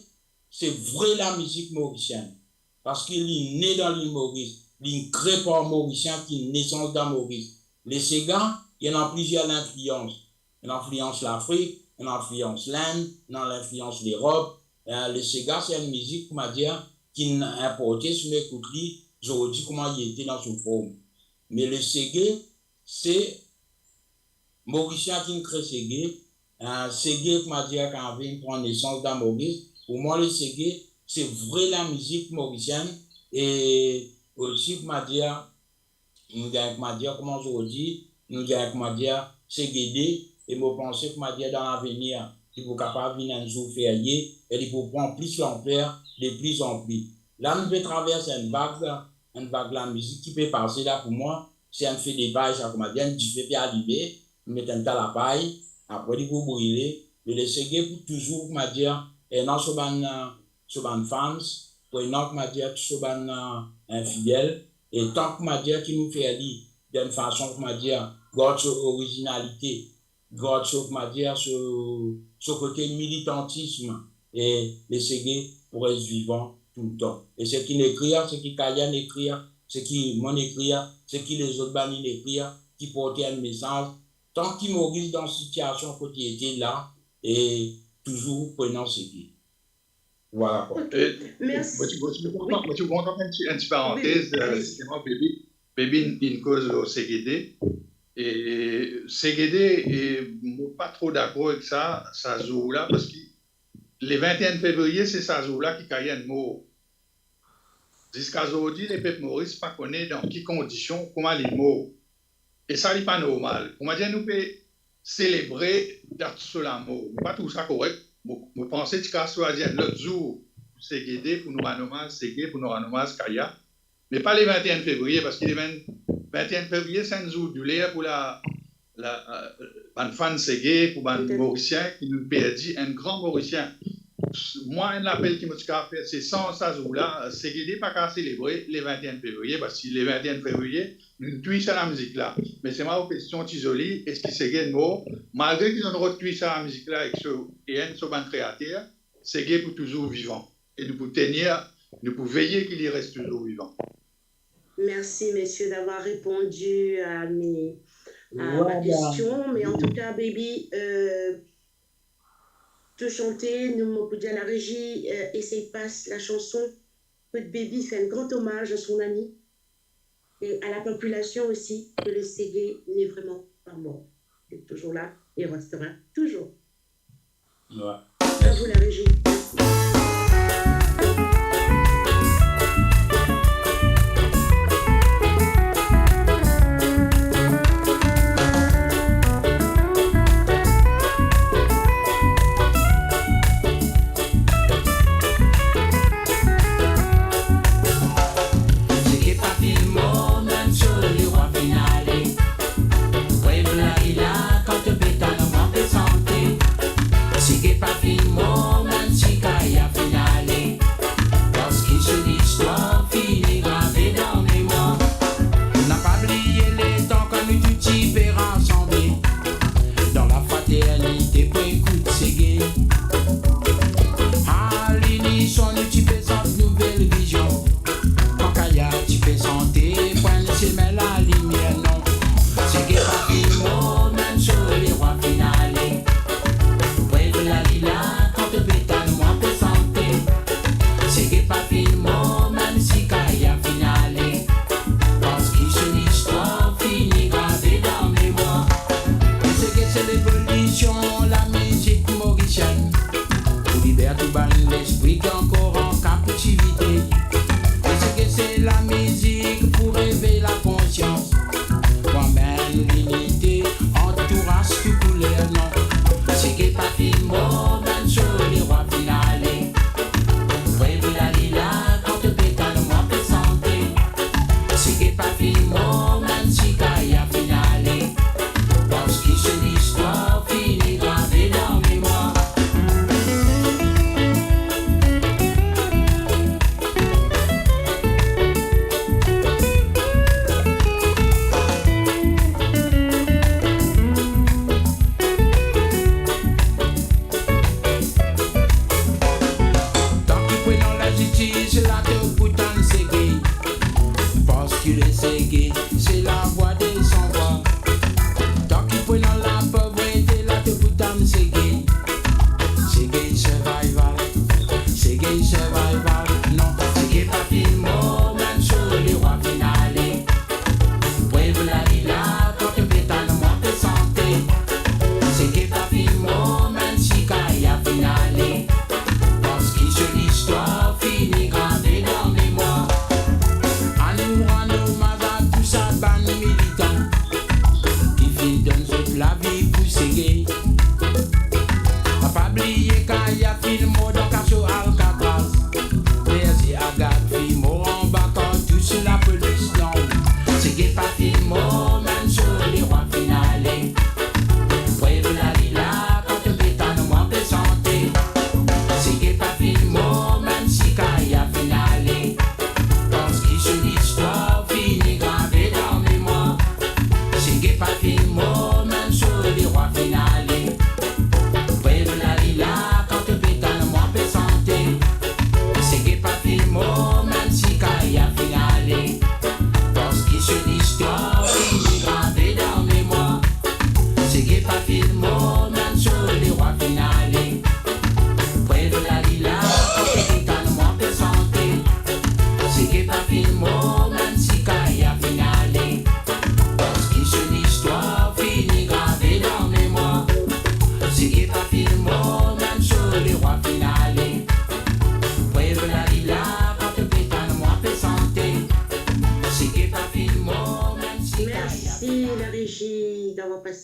c'est vrai la musique mauricienne. Parce qu'il est né dans l'île Maurice. Il est créé par Mauricien qui est naissance dans Maurice. Les Ségas, il y en a plusieurs influences. Il influence l'Afrique, il influence l'Inde, il influence l'Europe. Le Ségas, c'est une musique, comment dire, qui est importée sur mes couteries. J'aurais dit comment il était dans son forme. Mais le Ségué, c'est Mauricien qui crée Ségué. Ségué, comment dire, quand il prend naissance dans Maurice. Pour moi, le Ségué, c'est vrai la musique mauricienne. Et aussi, comment dire, comment je dis, nous avons, comment dire, Séguédé. Et je pense, comment dire, dans l'avenir, il faut capable de venir un jour férié et il faut prendre plus l'ampleur, de plus en plus. Là, nous pouvons traverser une vague de la musique qui peut passer là pour moi. C'est un fait des pailles, comment dire, du fait arriver, nous mettons un tas la paille, après il faut brûler, et le Ségué pour toujours, comment dire, et non sur ban fans, pour non, comment dire, sur ban infidèle, et tant, comment dire, qui nous fait dire d'une façon, comment dire, votre originalité, votre, comment dire, ce côté militantisme, et le Ségué pour être vivant tout le temps. Et ce qui l'écrire, ce qui Kayan écrire, ce qui mon écrire, ce qui les autres bannis écrire, qui portaient un message, tant qu'ils Maurice dans une situation côté était là, et toujours prenant ce qui. Voilà. Okay. Merci. Moi, tu comprends une petite parenthèse, c'est moi, Baby, une cause au Séguédé. Et Séguédé, et pas trop d'accord avec ça jour-là, parce que le 21 février, c'est ça jour-là qui a un mot. Jusqu'à aujourd'hui, les peuples maurice ne connaissent pas dans quelles conditions, comment les mots. Et ça n'est pas normal. On m'a dit, nous pouvons célébrer d'être sur la mot. Pas tout ça correct. Vous pensez que ça soit l'autre jour, c'est Guédé pour nous rendre hommage, c'est Guédé pour nous rendre hommage, Kaya. Mais pas les 21 février, parce que les 21 février, c'est un jour du lait pour la fan Ségué, pour les Mauriciens qui nous perdit, un grand Mauricien. Moi, un appel qui m'a fait, c'est sans ça jour-là, c'est Guédé pas qu'à célébrer les 21 février, parce que les 21 février, nous tuons la musique-là. Mais c'est ma question isolée, est-ce que c'est Guédé mort, malgré qu'ils ont retué la musique-là avec ce ban créateur, c'est Guédé pour toujours vivant. Et nous pouvons tenir, nous pouvons veiller qu'il y reste toujours vivant. Merci, messieurs, d'avoir répondu à ma question. Mais en tout cas, Baby, te chanter, nous m'avons dit à la régie, essaye passe la chanson. Baby fait un grand hommage à son ami et à la population aussi, que le Ségué n'est vraiment pas mort. Il est toujours là et restera toujours. Ouais. À vous, la régie. Entourage tout couleur, non. C'est que pas film, bon, ben, je les rois.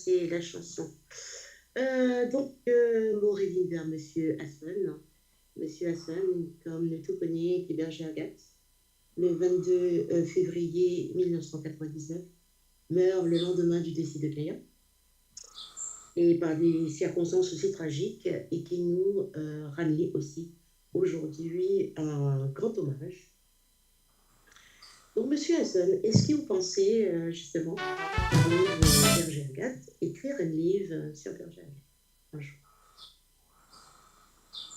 c'est la chanson. Donc, mon revient vers Monsieur Hassan. Monsieur Hassan, comme nous tout connaît, est hébergé à Agathe. Le 22 février 1999, meurt le lendemain du décès de Kaya, et par des circonstances aussi tragiques, et qui nous rallient aussi aujourd'hui un grand hommage. Donc, Monsieur Hassan, est-ce que vous pensez justement, parler de Berger Agathe, écrire un livre sur Berger Agathe un jour?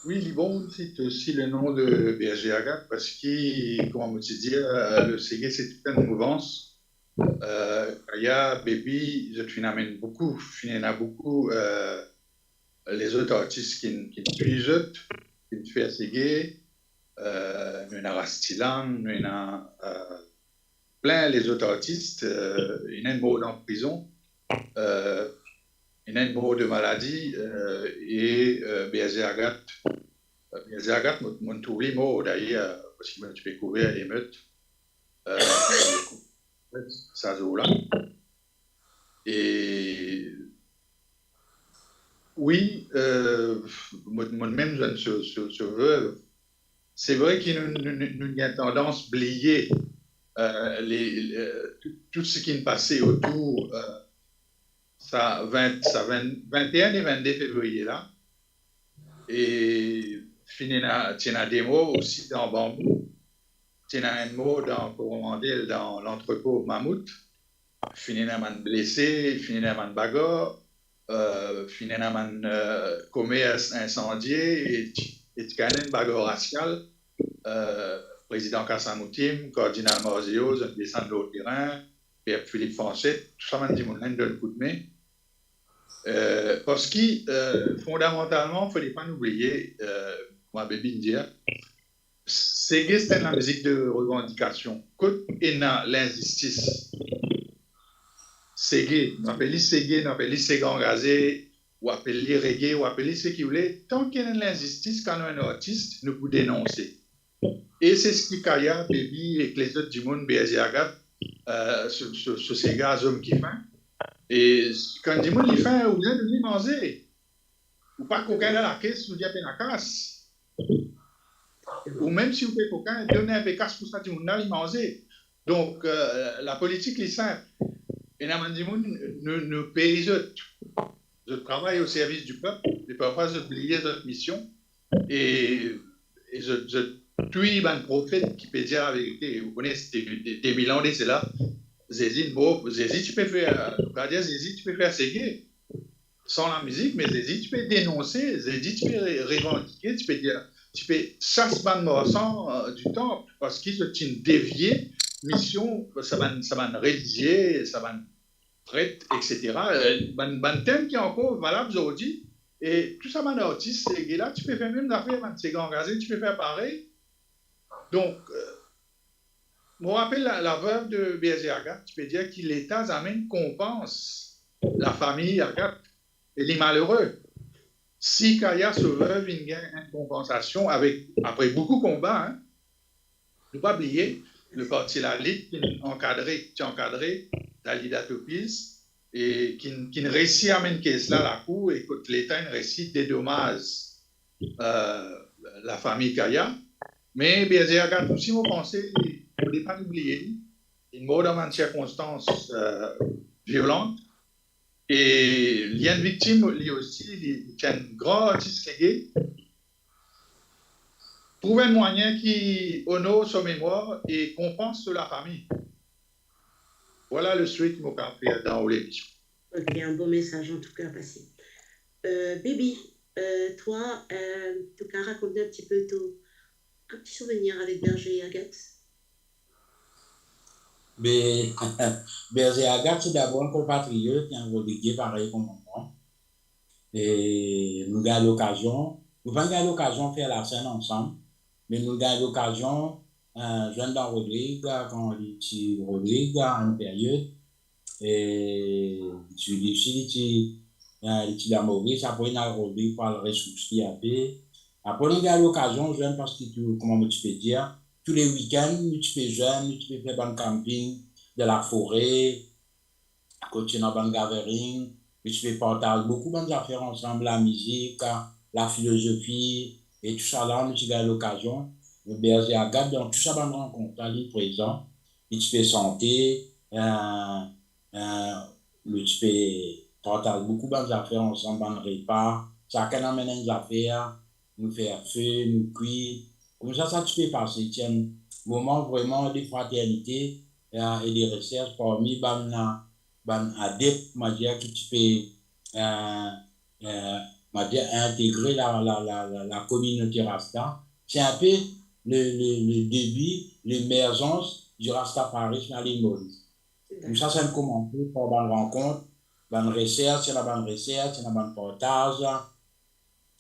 Oui, Libon cite aussi le nom de Berger Agathe parce que, comme on dit, le Ségué, c'est toute une mouvance. Il y a Baby, je t'amène beaucoup, il y en a beaucoup, les autres artistes qui suivent, qui font Ségué, il y en a Rastilan, il y en a plein les autres artistes, il y en a une mort en prison. Il y a une mort de maladie et Berger Agathe. Berger Agathe, mon tourné mort d'ailleurs, parce que tu peux couvrir l'émeute. Ça là. Et oui, moi-même, je veux. C'est vrai qu'il y a une tendance à oublier tout ce qui est passé autour. Ça 21 et 22 février là. Et tu as des mots aussi dans Bambou. Tu as un mot dans l'entrepôt Mammouth. Tu as un blessé, tu as un bagarre, tu as un commerce incendié et tu as une bagarre raciale. Président Kassamoutim, cardinal Marzio, un descend de l'autre terrain, Pierre-Philippe Foncet, tout ça m'a dit mon de le coup de main. Parce que fondamentalement, il ne fallait pas oublier, moi, Baby India, c'est la musique de revendication. Quand il y a l'injustice, c'est on appelle Ségué, on appelle Ségan Gazé, ou appelle reggae, ou appelle ce qu'il voulait. Tant qu'il y a l'injustice, quand on est un artiste, nous pouvons dénoncer. Et c'est ce qui Kaya, Baby et les autres du monde, Berger Agathe, sur ces gars, hommes qui font. Et quand on dit monde, il fait, ou bien de lui manger. Ou pas coquin dans la caisse, ou bien la casse. Ou même si vous faites coquin, donnez un peu casse pour ça, du monde, il manger. Donc, la politique est simple. Et là, on dit, nous payons, je travaille au service du peuple, et parfois, oublier notre mission. Et je tue un prophète qui peut dire la vérité. Vous connaissez des bilans de cela. Zézi, tu peux faire, Zézi, tu peux faire Ségué sans la musique, mais Zézi, tu peux dénoncer, Zézi, tu peux revendiquer, tu peux dire, tu peux chasser ban morceau du temple, parce qu'ils sont une déviée mission, ça va rédiger, ça va prêtre, etc. Un thème qui est encore valable aujourd'hui, et tout ça, artiste, Ségué là, tu peux faire même l'affaire, c'est engagé, tu peux faire pareil. Donc, je me rappelle la veuve de Berger Agathe, tu peux dire que l'État amène compense la famille Agathe et les malheureux. Si Kaya se veuve, il gagne une compensation après beaucoup de combats. Hein. Ne pas oublier, le parti La Ligue qui est encadré d'Alida Topis et qui réussit à amener caisse là la cour et que l'État réussit des dommages la famille Kaya. Mais Berger Agathe aussi, vous pensez, il ne faut pas oublier, il mort dans une circonstance violente. Et il y a une victime, lui aussi, il y a un grand artiste gay. Trouver un moyen qui honore sa mémoire et compense la famille. Voilà le souhait que je fait dans l'émission. Ok, un beau message en tout cas passé. Baby, toi, tu peux raconter un petit peu un petit souvenir avec Berger et Agathe? Mais Berger Agathe, c'est d'abord un compatriote qui est un relégué pareil comme moi. Et nous avons l'occasion, nous avons l'occasion de faire la scène ensemble, mais nous avons l'occasion, jeune dans Rodrigue, quand il est Rodrigue, à une période, et tu dis, il est à Maurice, après il a Rodrigue par le ressourci à paix. Après, nous avons l'occasion, jeune, parce que, comment tu peux dire, tous les week-ends, tu peux jeune, tu peux faire un camping de la forêt, continuer dans le gathering, et tu peux partager beaucoup de affaires ensemble, la musique, la philosophie, et tout ça là, tu as l'occasion. Le berger Agathe, donc tout ça va me rencontrer, présent, et tu peux santé, tu peux partager beaucoup de affaires ensemble, dans le repas, chacun amène des affaires, nous faire feu, nous cuire, comme ça tu peux passer, tiens, moment vraiment de fraternité et de recherche parmi les adeptes, que tu peux intégrer la communauté Rasta. C'est un peu le début, l'émergence du Rastafarisme à l'île Maurice. Comme ça, c'est commencé par une rencontre, une recherche, une recherche, un partage.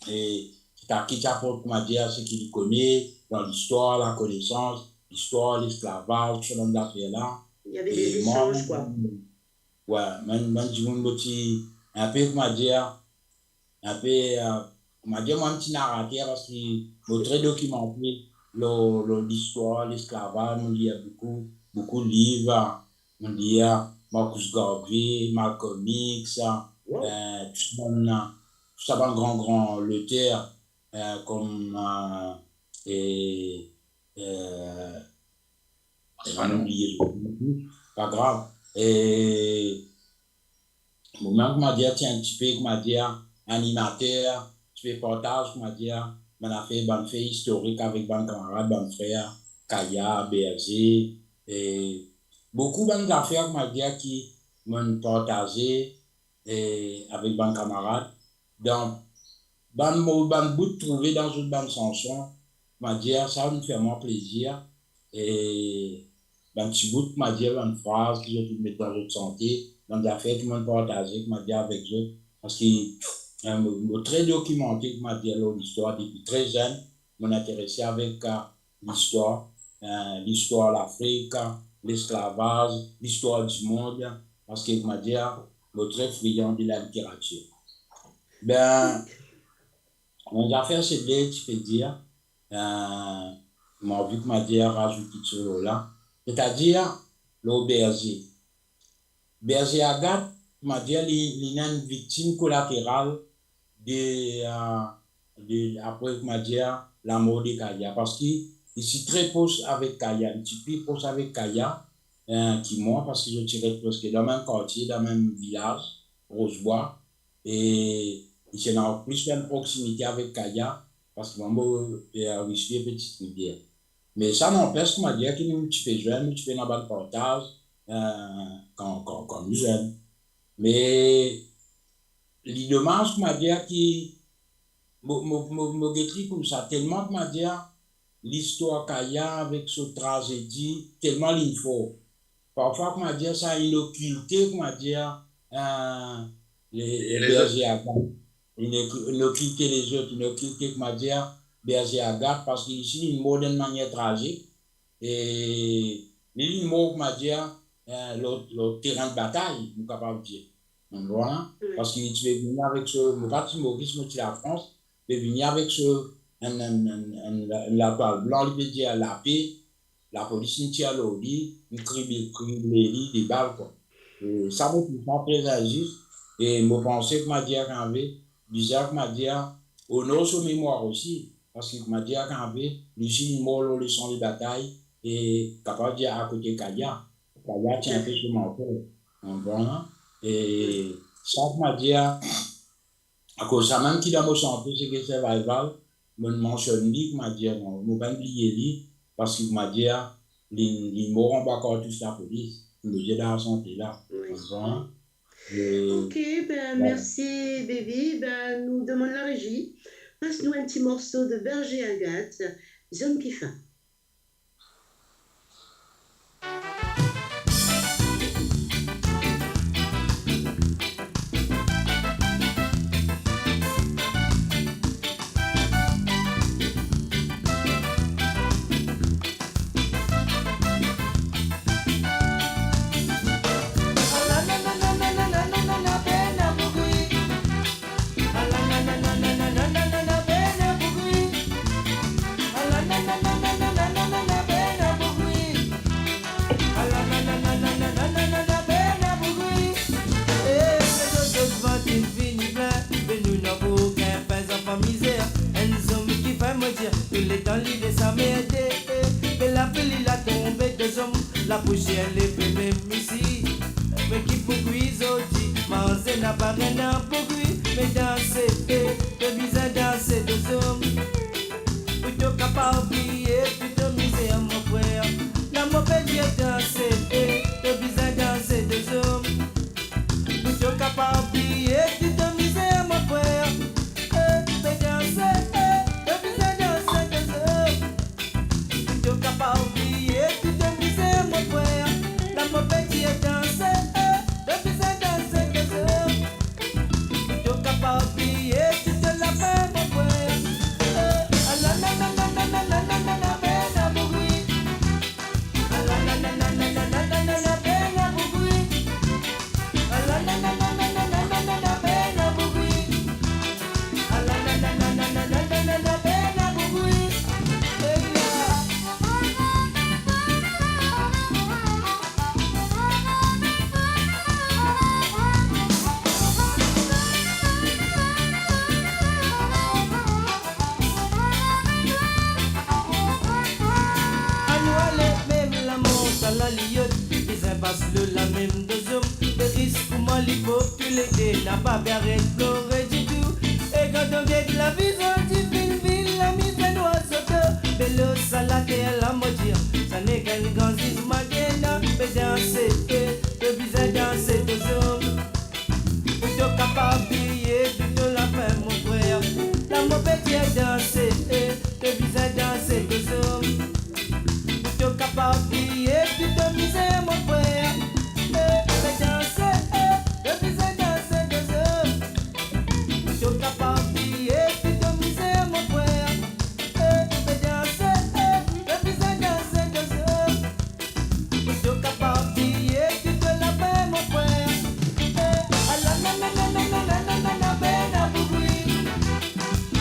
Et c'est à qui tu apportes, ce qu'il connaît dans l'histoire, la connaissance, l'histoire, l'esclavage, tout ce genre d'affaires-là. Il y avait des échanges, quoi. Ouais, un peu, un petit narrateur parce qu'il est très documenté l'histoire, l'esclavage, il y a beaucoup de livres, on dit Marcus Garvey, Malcolm X, tout ça va grand Luther, comme pas grave. Et moi, comment dire, tiens, un petit peu, comment dire, animateur, tu peux partager, comment dire, on a fait historique avec mon camarade, mon frère, Kaya, BRG, et beaucoup d'affaires, comment dire, qui m'ont partagé avec mon camarade. Donc, ban bout trouvé dans une bande chanson, comment dire, ça me fait moins plaisir. Et petit bout, comment dire, une phrase que je peux mettre dans votre santé, dans des affaires que je partager, comment dire, avec eux. Parce que très documenté, comment dire, l'histoire depuis très jeune, je m'intéressais avec l'histoire, l'Afrique, l'esclavage, l'histoire du monde, parce que, comment dire, je suis très friand de la littérature. Ben, mon affaire, c'est de, tu peux dire, mon but, comment dire, rajouter ce là. C'est-à-dire, le berger. Berger Agathe, comment dire, il est une victime collatérale après, comment dire, la mort de Kaya. Parce qu'il est très proche avec Kaya, un petit peu proche avec Kaya, qui moi, parce que je tirais presque dans le même quartier, dans le même village, Rosebois, et il est en plus de proximité avec Kaya, parce que moi, je suis petite rivière. Mais ça n'empêche comment dire qu'il est un petit peu jeune, un petit peu dans le portage, quand nous jeunes. Mais les dommages, comment dire, qui me détruit comme ça, tellement, comment dire, l'histoire Kaya avec ce tragédie, tellement il faut. Parfois, comment dire, ça a une occulté, comment dire, les bergers à Agathe. Une occulté les autres, une occulté, comment dire, berger Agathe, parce qu'ici, il mort d'une manière tragique. Et il mort, comment dire, le terrain de bataille, nous capable de dire. Voilà. Parce que tu veux venir avec ce, mon parti Maurice, la France, tu veux venir avec ce, la toile blanche, il veut dire la paix, la police, une tire l'oli, une criblée, des balles, quoi. Et ça me fait très injuste. Et me penser que m'a dit qu'en avait, bizarre que m'a dit, honore son mémoire aussi. Parce que m'a dit qu'en avait, lui, il mort, le son de bataille, et capable de dire à côté Kaya. Kaya tient un peu sur mon cœur. Voilà. Et ça m'a dit, à cause de ça, même qui dans mon santé, c'est que c'est survival, me mentionne lui, m'a dit, non, je ne vais pas oublier lui, parce qu'il m'a dit, les morts ont pas encore tous la police. Le jeu dans la santé là. Voilà. Ok, ben merci baby. Ben nous demande la régie. Passe-nous un petit morceau de Berger Agathe, Zone Kifa. me dire, tous les temps l'idée ça m'a aidé. Mais la pluie il a tombé deux hommes, la poussière levée même ici. Mais qui pour cuire aussi, manger n'a pas rien pour cuire. Mais danser, de bizarre danser deux hommes. Plutôt capable d'oublier, plutôt misère mon frère. Dans mon pays danser, de bizarre danser deux hommes. Plutôt capable d'oublier, plutôt misère mon frère. Mais danser, de bizarre danser deux hommes. Plutôt capable d'oublier, plutôt misère mon frère. Dans mon pays danser, de bizarre danser deux hommes. Plutôt capable d'oublier, plutôt la paix mon frère. La la la la la la la la la bella bugui. La la la la la la la la la la bella bugui. La la la la la la la la la la bella bugui. La la la la la la la la la la bella bugui. Annuelle même la monte à la liotte, ils impassent le la même deux hommes. Le risque comment il faut que l'été n'a pas bien exploré du tout. Et quand on guette la vision du ville, la mise à l'oiseau, mais le salade et la maudire, ça n'est qu'un grand zizmagena, mais danser, le bizarre danser deux hommes. Plutôt capable d'oublier, plutôt la fin mon frère. La mauvaise danser, le bizarre danser deux hommes. Plutôt capable d'oublier, plutôt misère mon frère. Mais danser, le bizarre danser deux hommes. Plutôt capable d'oublier, plutôt misère mon frère. Mais danser, le bizarre danser deux hommes. Plutôt capable d'oublier, plutôt la paix mon frère. Ah la la la la la la la la la bella bugui.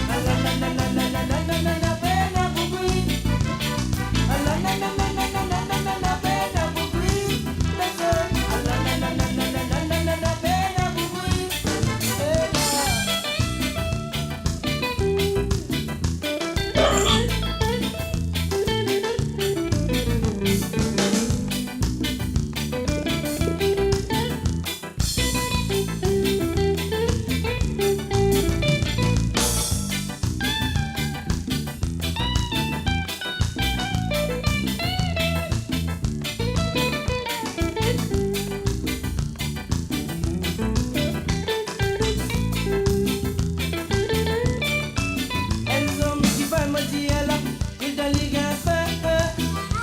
Ah la la la la la la la la la bella bugui. Ah la la la la la la la la la bella bugui. Ah la la la la la la la la la bella bugui. Elles ont mis qui va me dire là, il t'a ligue un peu.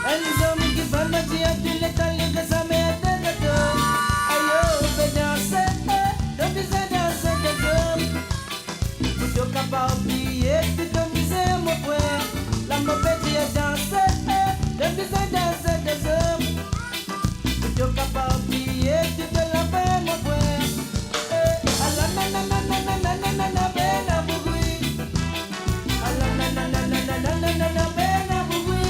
Elles ont mis qui va me dire, tu l'es t'a ligue ça m'est de aïe oh, fais danser, le bizarre danser des hommes. Plutôt capable d'oublier, plutôt misère mon frère. La mauvaise danser, le bizarre danser des hommes. Plutôt capable d'oublier, plutôt la paix mon frère. Ah la la la la la la la la la bella bugui. Ah la la la la la la la la la bella bugui.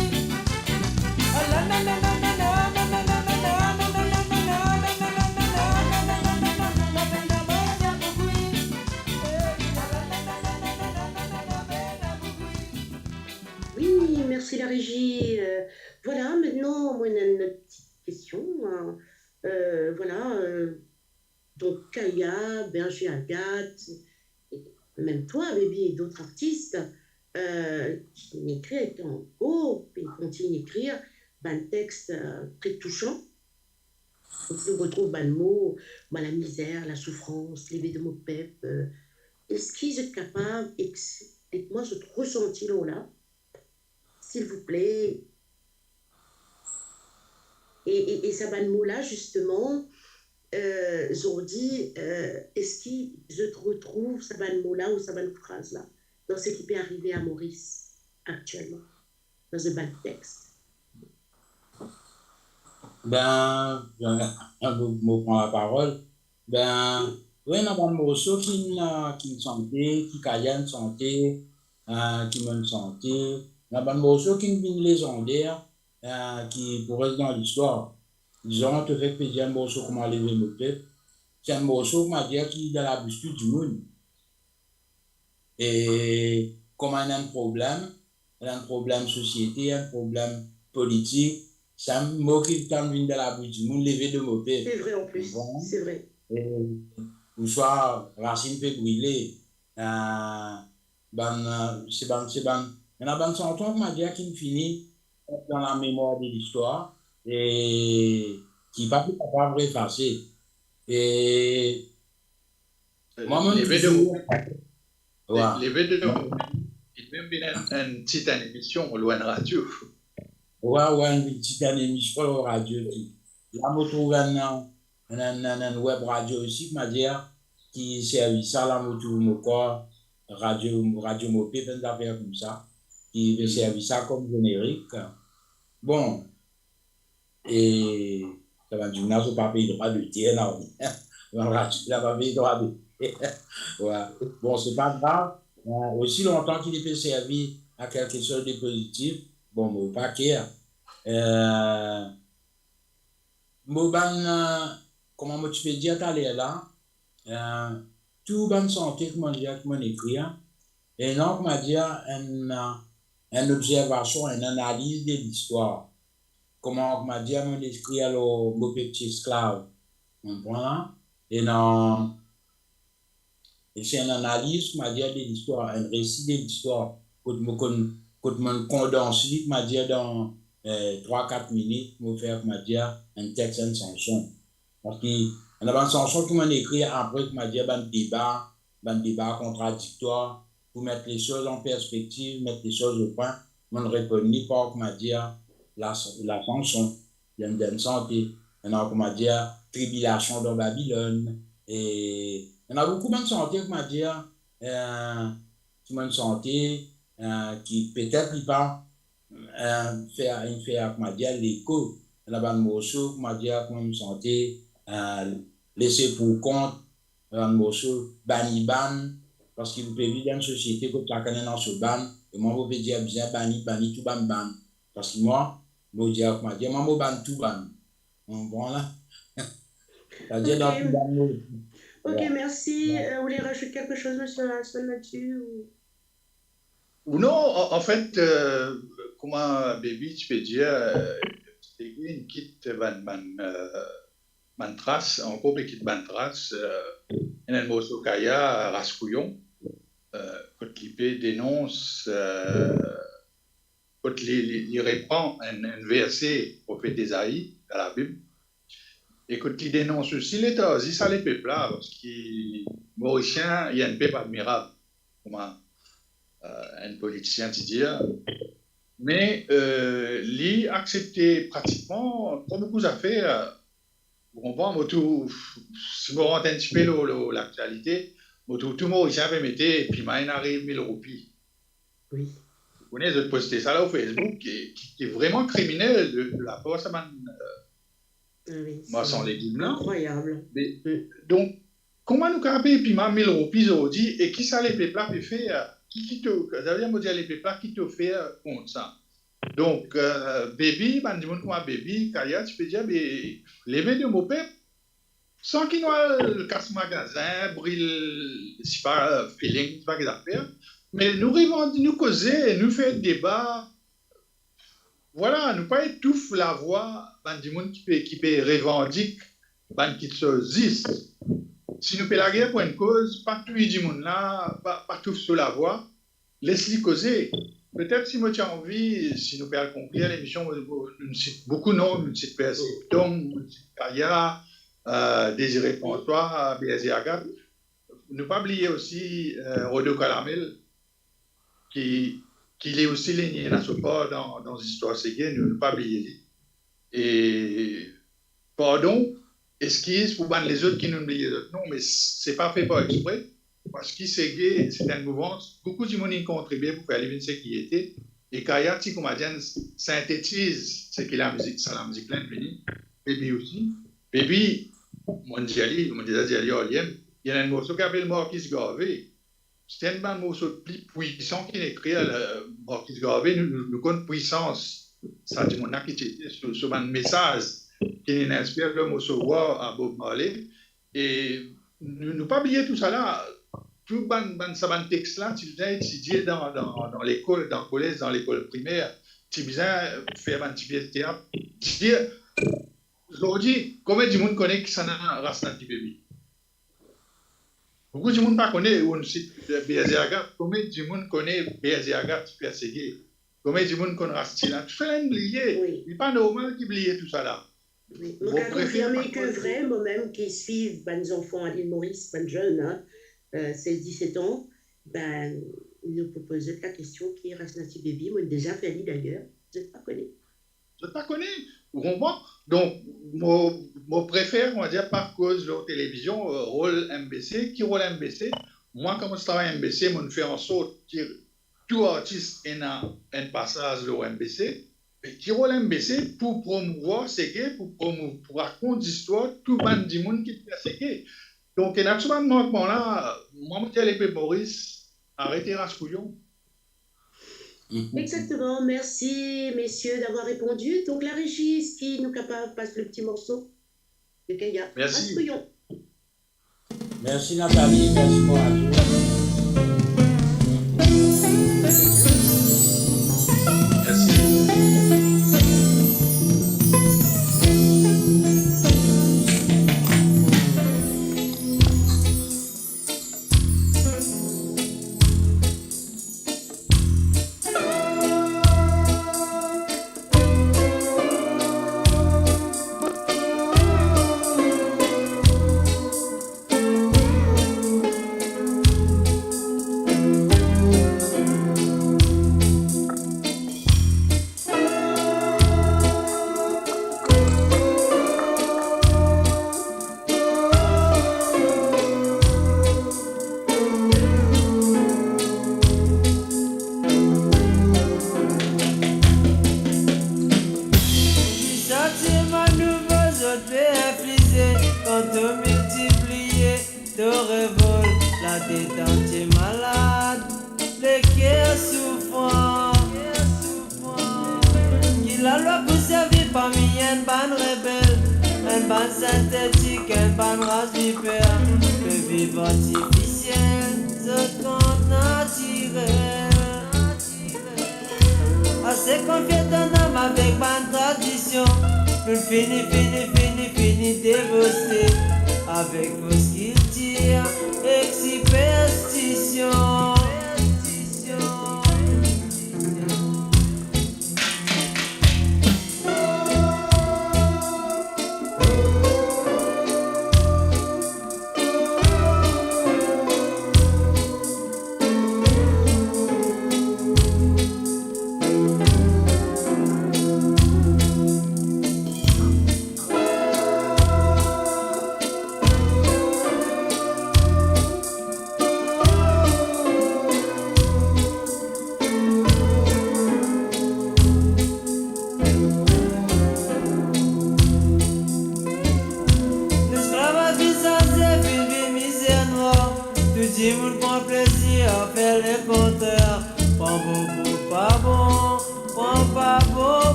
Ah la la la la la la la la la la la la la la la bella bugui. Ah la la la la la la la la bella bugui. Oui, merci la régie. Voilà, maintenant, moi, on a une petite question. Voilà, donc Kaya, Berger Agathe, et même toi, Baby, et d'autres artistes qui m'écrivent en gros, et continuent d'écrire un texte très touchant. Donc, on retrouve le mot, la misère, la souffrance, les de mon pep. Est-ce qu'ils sont capables, dites-moi ce ressenti-là, s'il vous plaît. Et ça va le mot-là, justement, Zordi, est-ce qu'il se retrouve, ça va le mot-là ou ça va le phrase-là, dans ce qui peut arriver à Maurice actuellement, dans ce bal texte? Ben, me prend la parole. Ben, oui, on a un morceau qui me santé, qui caille une santé, qui me santé. On a un morceau qui me vient légendaire, qui pourrait être dans l'histoire. Disons, on te fait plaisir un morceau comme lever le peuple. C'est un morceau, on va dire, qui est dans la bouche du monde. Et comment il y a un problème société, un problème politique. C'est un mot qui quand vient de la bouche, nous lever de mots. C'est vrai en plus, Bon. c'est vrai. Ou soit racine fait brûler. C'est ban. Il y en a ban son ton qui finit dans la mémoire de l'histoire et qui n'est pas capable d'effacer. Et moi, les vidéos, ouais. les vidéos, il même bien une petite émission au loin de radio. Ouais, une petite émission au radio. Là, je trouve un web radio aussi, qui servait ça, là, je trouve encore radio mobile, des affaires comme ça, qui servait ça comme générique. Bon, et ça va dire, on n'a pas payé le droit de dire, non. On n'a pas payé le droit de ouais. Bon, c'est pas grave. Aussi longtemps qu'il peut servir à quelque chose de positif, bon, mais pas qu'il comment tu peux dire, t'as là, tout bonne santé, comment dire, comment écrire, et non, comment dire, une observation, une analyse de l'histoire. Comment, comment dire, on écrit le petit esclave. Voilà. Et non. Et c'est une analyse, comment dire, de l'histoire, un récit de l'histoire, que je condense, comment dire, dans 3-4 minutes, pour faire, comment dire, un texte, une chanson. Parce qu'il y a une chanson qui m'a écrit après, comment dire, un débat contradictoire, pour mettre les choses en perspective, mettre les choses au point. On ne répond ni pas, comment dire, la chanson, il y a une santé, comment dire, tribulation dans Babylone, et il y en a beaucoup de santé, comment dire, qui m'ont santé, qui peut-être ne pas faire, comment dire, l'écho. Il y en a un morceau, comment dire, comment santé, laisser pour compte, un morceau, bani-ban, parce qu'il vous peut vivre dans une société que tu as connais dans ce ban, et moi, je peux dire bien bani, tout ban. Parce que moi, je peux dire, comment dire, moi, je ban tout ban. Bon, là. C'est-à-dire dans tout ban. Ok, merci. Vous voulez rajouter quelque chose, monsieur Hassan, là-dessus ou non, en fait, comment Baby, tu peux dire, c'est une quitte ban trace, en gros, quitte ban trace, il y a un mot sur Kaya, Rascouillon, quand il dénonce, quand il reprend un verset au fait d'Ésaïe, dans la Bible. Et quand il dénonce aussi l'État, il ça les peuples là, parce qu'il Mauricien, il y a un peuple admirable, comme un politicien tu dis. Mais lui accepté pratiquement pas beaucoup d'affaires. Vous comprenez, si vous rentrez un petit peu l'actualité, tout Mauricien avait mis et puis il arrive 1000 roupies. Oui. Vous connaissez, de poster ça là au Facebook, qui est vraiment criminel de la force. Oui, moi, sans les guillemets. Incroyable. Mais, donc, comment nous caper puis 1000 roupies aujourd'hui et qui ça les peuples fait faire ça veut dire me dire les peuples qui te fait contre ça. Donc, baby, baby, Kaya, tu peux dire, mais lever de mon peuple, sans qu'il nous casse magasin, brille, c'est pas feeling, c'est pas des affaires, mais nous revendiquons, nous causer, nous faire débat. Voilà, nous pas étouffer la voix du monde qui peut revendiquer qui existe. Si nous faisons la guerre pour une cause, pas tout du monde là, pas tout sur la voie, laisse-les causer. Peut-être si moi tu as envie, si nous pouvons conclure l'émission, nous cite beaucoup de noms, nous cite Percy Tom, nous cite Kaya, Désiré Pontois, B.S. Agathe. Ne pas oublier aussi Rodo Calamel, qui est aussi ligné dans ce pas dans l'histoire séguée, ne pas oublier. Et pardon, esquisse pour les autres qui nous oublient les autres. Non, mais ce n'est pas fait par exprès. Parce que c'est une mouvance. Beaucoup de monde y contribué pour faire l'événement qui était. Et Kaya, si comme synthétise ce qu'est la musique, ça la musique pleine venue. Baby aussi. Baby, mon diali, il y a un morceau qui s'appelle Marquis Garvey. C'est un morceau plus puissant qui est écrit à Marquis Garvey. Nous connaissons puissance. Ça, du monde qui était sur un message qui inspire le morceau à Bob Marley. Et ne pas oublier tout ça là. tout ban texte là, tu viens étudier dans l'école, dans le collège, dans l'école primaire, tu viens faire un petit peu de théâtre. Dire, aujourd'hui, combien de monde connaît qui s'en a race dans le bébé? Beaucoup de monde ne connaît où on sait Béaziaga. Combien de monde connaît Béaziaga, tu peux essayer? Combien de monde connaît Rastila? Tu fais l'oublier. Oui. Il n'est pas normal d'oublier tout ça là. Oui. Je peux confirmer que vrai, moi-même qui suis les enfants à l'île Maurice, pas jeunes, hein, 16-17 ans, ben, ils nous posent la question qui est Rasnati Baby. Moi, déjà fait d'ailleurs. Je ne sais pas connaître. Je ne pas connais. Vous comprenez? Donc, moi préfère, on va dire, par cause de la télévision, rôle MBC. Qui rôle MBC? Moi, quand je travaille à MBC, je fais en sorte que tout artiste ait un passage de MBC. Et qui rôle MBC pour promouvoir ces gays, pour raconter l'histoire, tout le monde du monde qui fait ces gays. Donc, il y a absolument là, moi, je dis à Maurice, arrêtez Rascouillon. Exactement, merci messieurs d'avoir répondu. Donc la régie, qui nous capable passe le petit morceau de Kaya. Merci. Rascouillon. Merci Nathalie, merci pour la journée.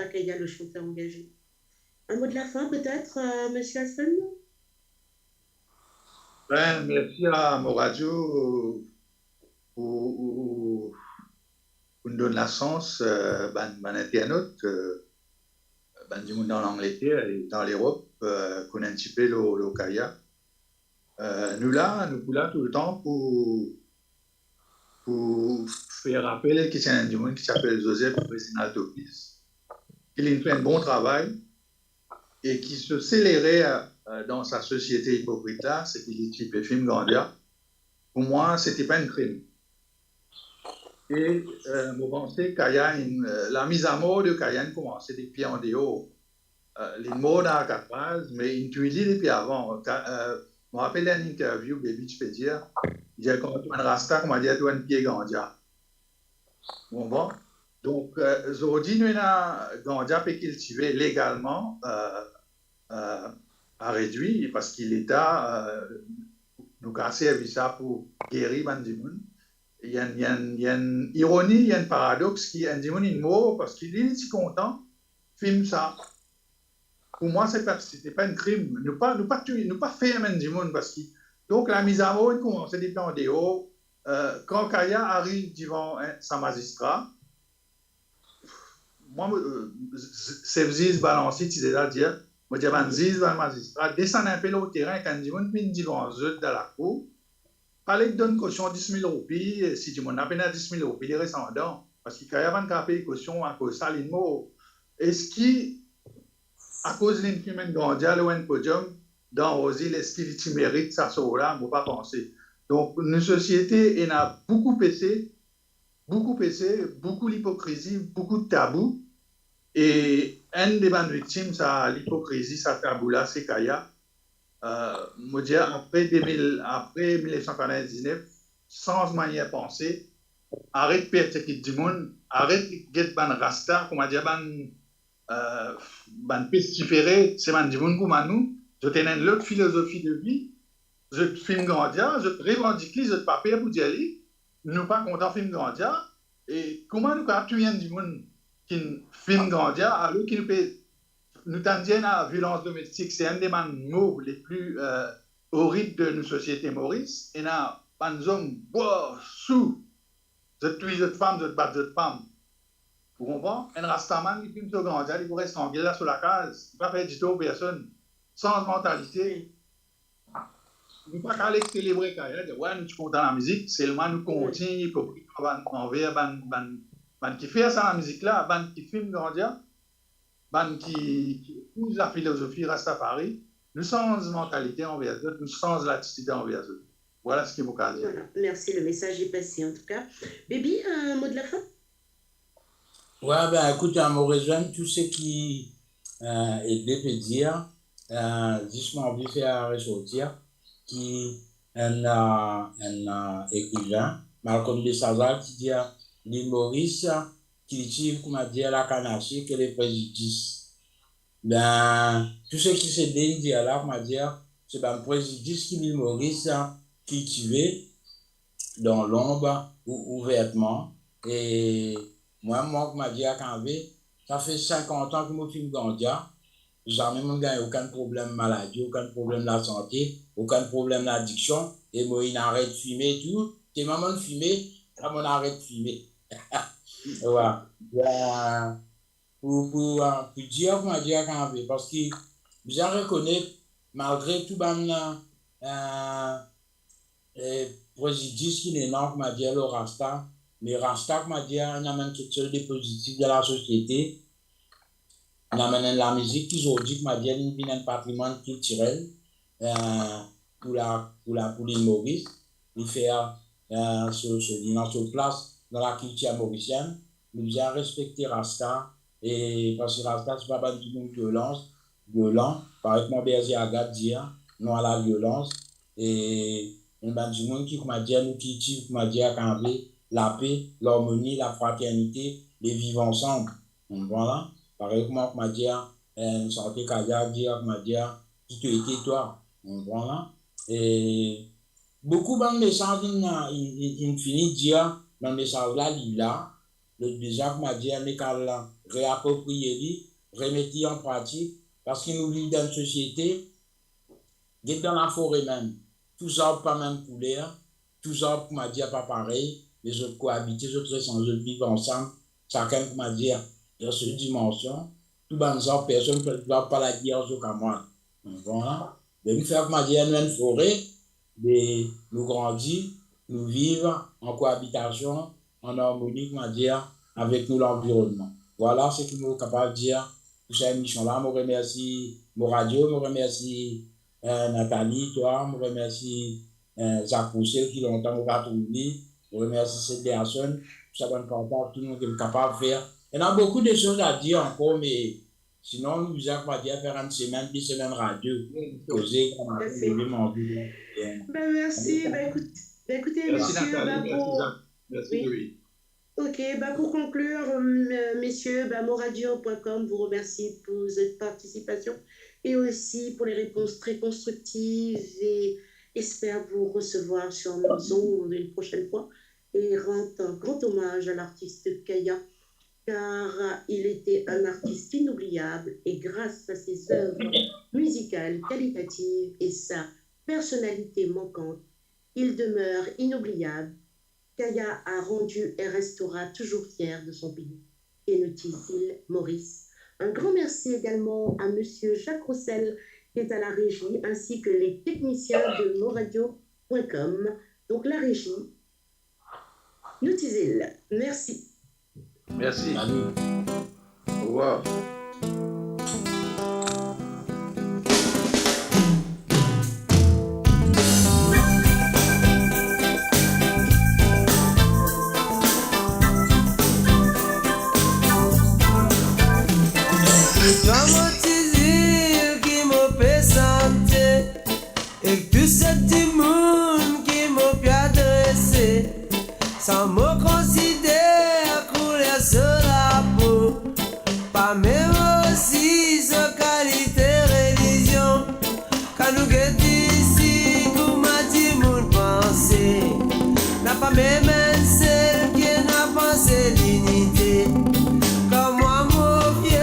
Kaya, le chanteur engagé. Un mot de la fin, peut-être, Monsieur Hassan? Ben, merci à Moradio pour nous donner la chance, ben internaute, ben du monde dans l'Angleterre et dans l'Europe, qu'on a un petit peu le Kaya. Nous là tout le temps pour faire rappeler qu'il y a un monde qui s'appelle Joseph Resinal Topis, qu'il fait un bon travail et qui se scélérait dans sa société hypocrite là, c'est qu'il type le film Gandia. Pour moi, c'était pas un crime. Et je pensais la mise à mort de Kayan commençait depuis en dehors. Les mots dans la 4 phrases, mais il tuait depuis avant. Je me rappelle d'une interview, Baby, tu peux dire, il dit quand tu as un rasta, comment dire, tu as un pied Gandia. Bon. Donc, aujourd'hui, nous avons Gandia peut cultiver légalement à réduire parce qu'il est nous casser avec ça pour guérir Bandimoun. Il y a une ironie, il y a un paradoxe qui est un mot parce qu'il est si content, filme ça. Pour moi, c'était pas un crime. Nous pas tuer, nous pas faire un Bandimoun parce que donc la mise à mort il commence depuis en dehors. Quand Kaya arrive devant sa magistrat, moi, c'est Ziz balancé, tu sais là dire. Moi, j'ai un Ziz dans le magistrat, descend un peu au terrain, quand il puis il dit devant eux dans la cour. Fallait donne caution 10 000 roupies, si tu m'en as peine à 10 000 roupies, les rescendants, parce qu'il y a un payer caution à cause de ça, les mots. Est-ce qui, à cause de l'imprimé mondial ou un podium, dans Rosil, est-ce qu'il mérite ça, ça, là, je ne peux pas penser. Donc, une société, elle a beaucoup baissé, beaucoup l'hypocrisie, beaucoup de tabous. Et un des bandes victimes, ça, l'hypocrisie, ça tabou-là, c'est Kaya. Me dire après 1999, sans manière pensée, arrête de persécuter du monde, arrête de get ban rasta, comment dire, ban pestiféré, c'est ban du monde comme nous, je tenais une autre philosophie de vie, je te filme Gandia, je te revendique, je te papier pour dire, nous pas contents film Gandia, et comment nous capturons du monde qui filme Gandia, alors qu'il peut. Nous tendions à la violence domestique, c'est un des mots les plus horribles de nos sociétés maurice. Et là, des hommes, sous, je tue cette femme, je bats cette femme. Vous comprenez? Un rastaman, il filme ce Gandia, il pourrait s'engueuler là sur la case, il ne va pas faire du tout aux personnes, sans mentalité. Nous ne pouvons pas célébrer quand il ouais, nous sommes contents de la musique, seulement nous continuons envers qui fait ça la musique là, qui filme Gandia. Qui épouse la philosophie Rastafari, nous sommes mentalité envers eux, nous sommes l'attitude envers eux. Voilà ce qui vous dit. Voilà. Merci, le message est passé en tout cas. Baby, un mot de la fin? Ouais, ben écoute, à me rejoindre tout ce qui est peut dire, justement envie de faire ressortir, qui un écrivain, Malcolm de Sazal, qui dit l'île Maurice, cultive, comment dire, la canachie, que les préjudices. Ben, tout ce qui se dit là, comment dire, c'est un préjudice qui l'île Maurice cultivé dans l'ombre ou ouvertement. Et moi, comment dire, quand ça fait 50 ans que je filme Gandia, jamais je n'ai aucun problème de maladie, aucun problème de la santé, aucun problème d'addiction. Et moi, il arrête de fumer et tout. C'est maman de fumer, ça m'en arrête de fumer. Voilà. Pour dire, comment dire, quand même, parce que je reconnais, malgré tout, préjudice qui est énorme, comment dire, le Rasta, mais Rasta, comment dire, il y a même quelque chose de positif de la société. Il y a même la musique qui aujourd'hui, comment dire, il y a un patrimoine culturel pour l'île Maurice. Il fait sur place dans la culture mauricienne. Nous devons respecter Rasta, et parce que Rasta, ce n'est pas du tout violent. Par exemple, Berger Agathe dit non à la violence. Et nous avons du monde qui, comment dire, nous cultive, comment dire, quand la paix, l'harmonie, la fraternité, les vivre ensemble. Voilà. Par exemple, comment dire, une santé cardiaque, dire, comment dire, qui te était toi. Voilà. Et beaucoup de messages, ils finissent de dire, dans le message là, déjà, comment dire, les cas réapproprier, remettre en pratique, parce que nous vivons dans une société, dans la forêt même, tous arbres pas même couleur, tous arbres, comment dire, pas pareil, les autres cohabitent, les autres sont vivre ensemble, chacun, comment dire, dans cette dimension, tout le monde, personne ne peut pas la guerre jusqu'à moi. Voilà. De nous faire, comment dire, une forêt, de nous grandir, nous vivre en cohabitation, en harmonie, comment dire, avec nous l'environnement. Voilà ce que nous sommes capables de dire pour cette émission-là. Je remercie mon radio, je remercie Nathalie, toi, je remercie Jacques Roussel qui longtemps va trouver, je remercie cette personne pour sa bonne partage, tout le monde est capable de faire. Il y a beaucoup de choses à dire encore, mais sinon, nous allons faire une semaine, 2 semaines radio, causer comme un merci. Écoutez, merci messieurs, Nathalie, merci Louis. Ok, pour conclure, messieurs, moradio.com vous remercie pour cette participation et aussi pour les réponses très constructives et espère vous recevoir sur nos ondes une prochaine fois et rend un grand hommage à l'artiste Kaya car il était un artiste inoubliable et grâce à ses œuvres musicales qualitatives et sa personnalité manquante, il demeure inoubliable. Kaya a rendu et restera toujours fier de son pays. Et nous dit-il Maurice. Un grand merci également à monsieur Jacques Roussel qui est à la régie ainsi que les techniciens de moradio.com. Donc la régie, nous dit-il. Merci. Merci. Salut. Au revoir. Toi mon petit qui m'a présenté et tout ce petit monde qui m'a pu adresser sans me considérer couler sur la peau pas même aussi sa qualité religion quand nous guettons ici comme a dit mon pensée n'a pas même celle qui n'a pensé l'unité comme moi mon vieux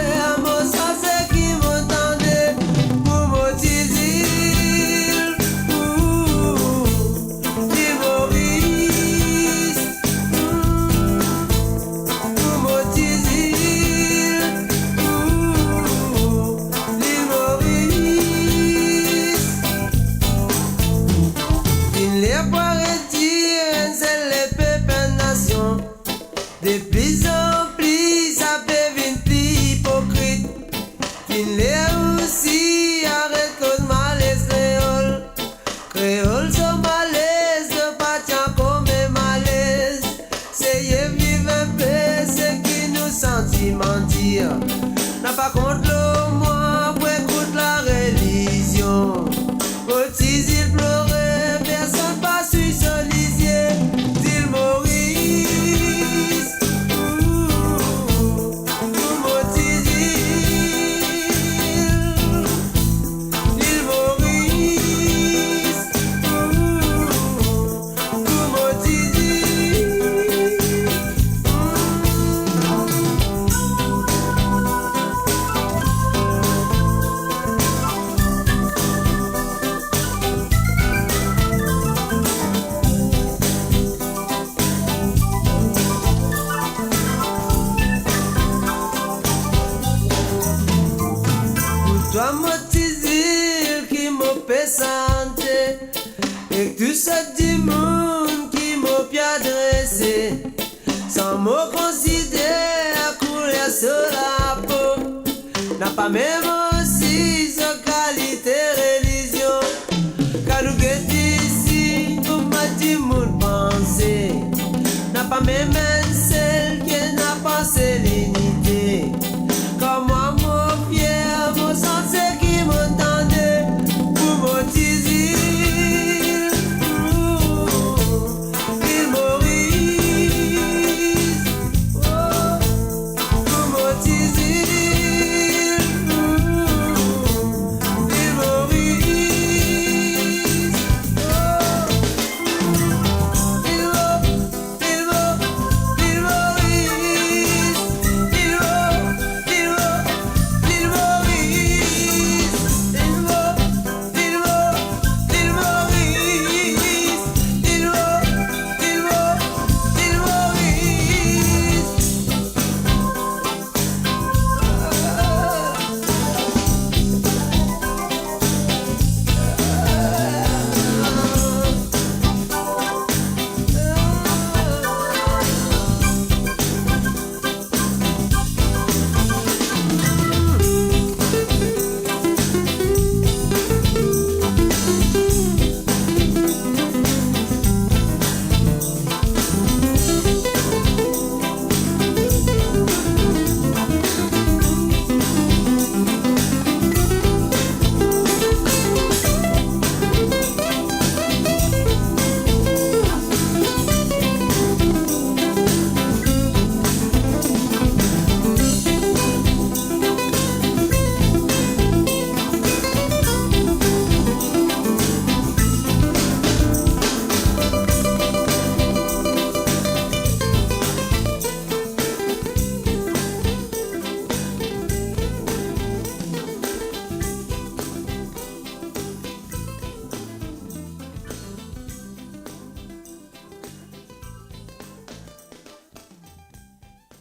de plus en plus, ça devient plus hypocrite. Il est aussi arrête cause malaise créole. Créole sont malaise, ne pas tiens comme malaise. C'est vivre un peu ce qui nous sentit mentir. N'a pas contre le moi, pour écoute la religion. Petit il pleurait, personne pas sur son lisier. Dit Maurice. Toi mon petit qui m'a présenté et tout ce du monde qui m'a pu adresser sans me considérer couler sur la peau n'a pas même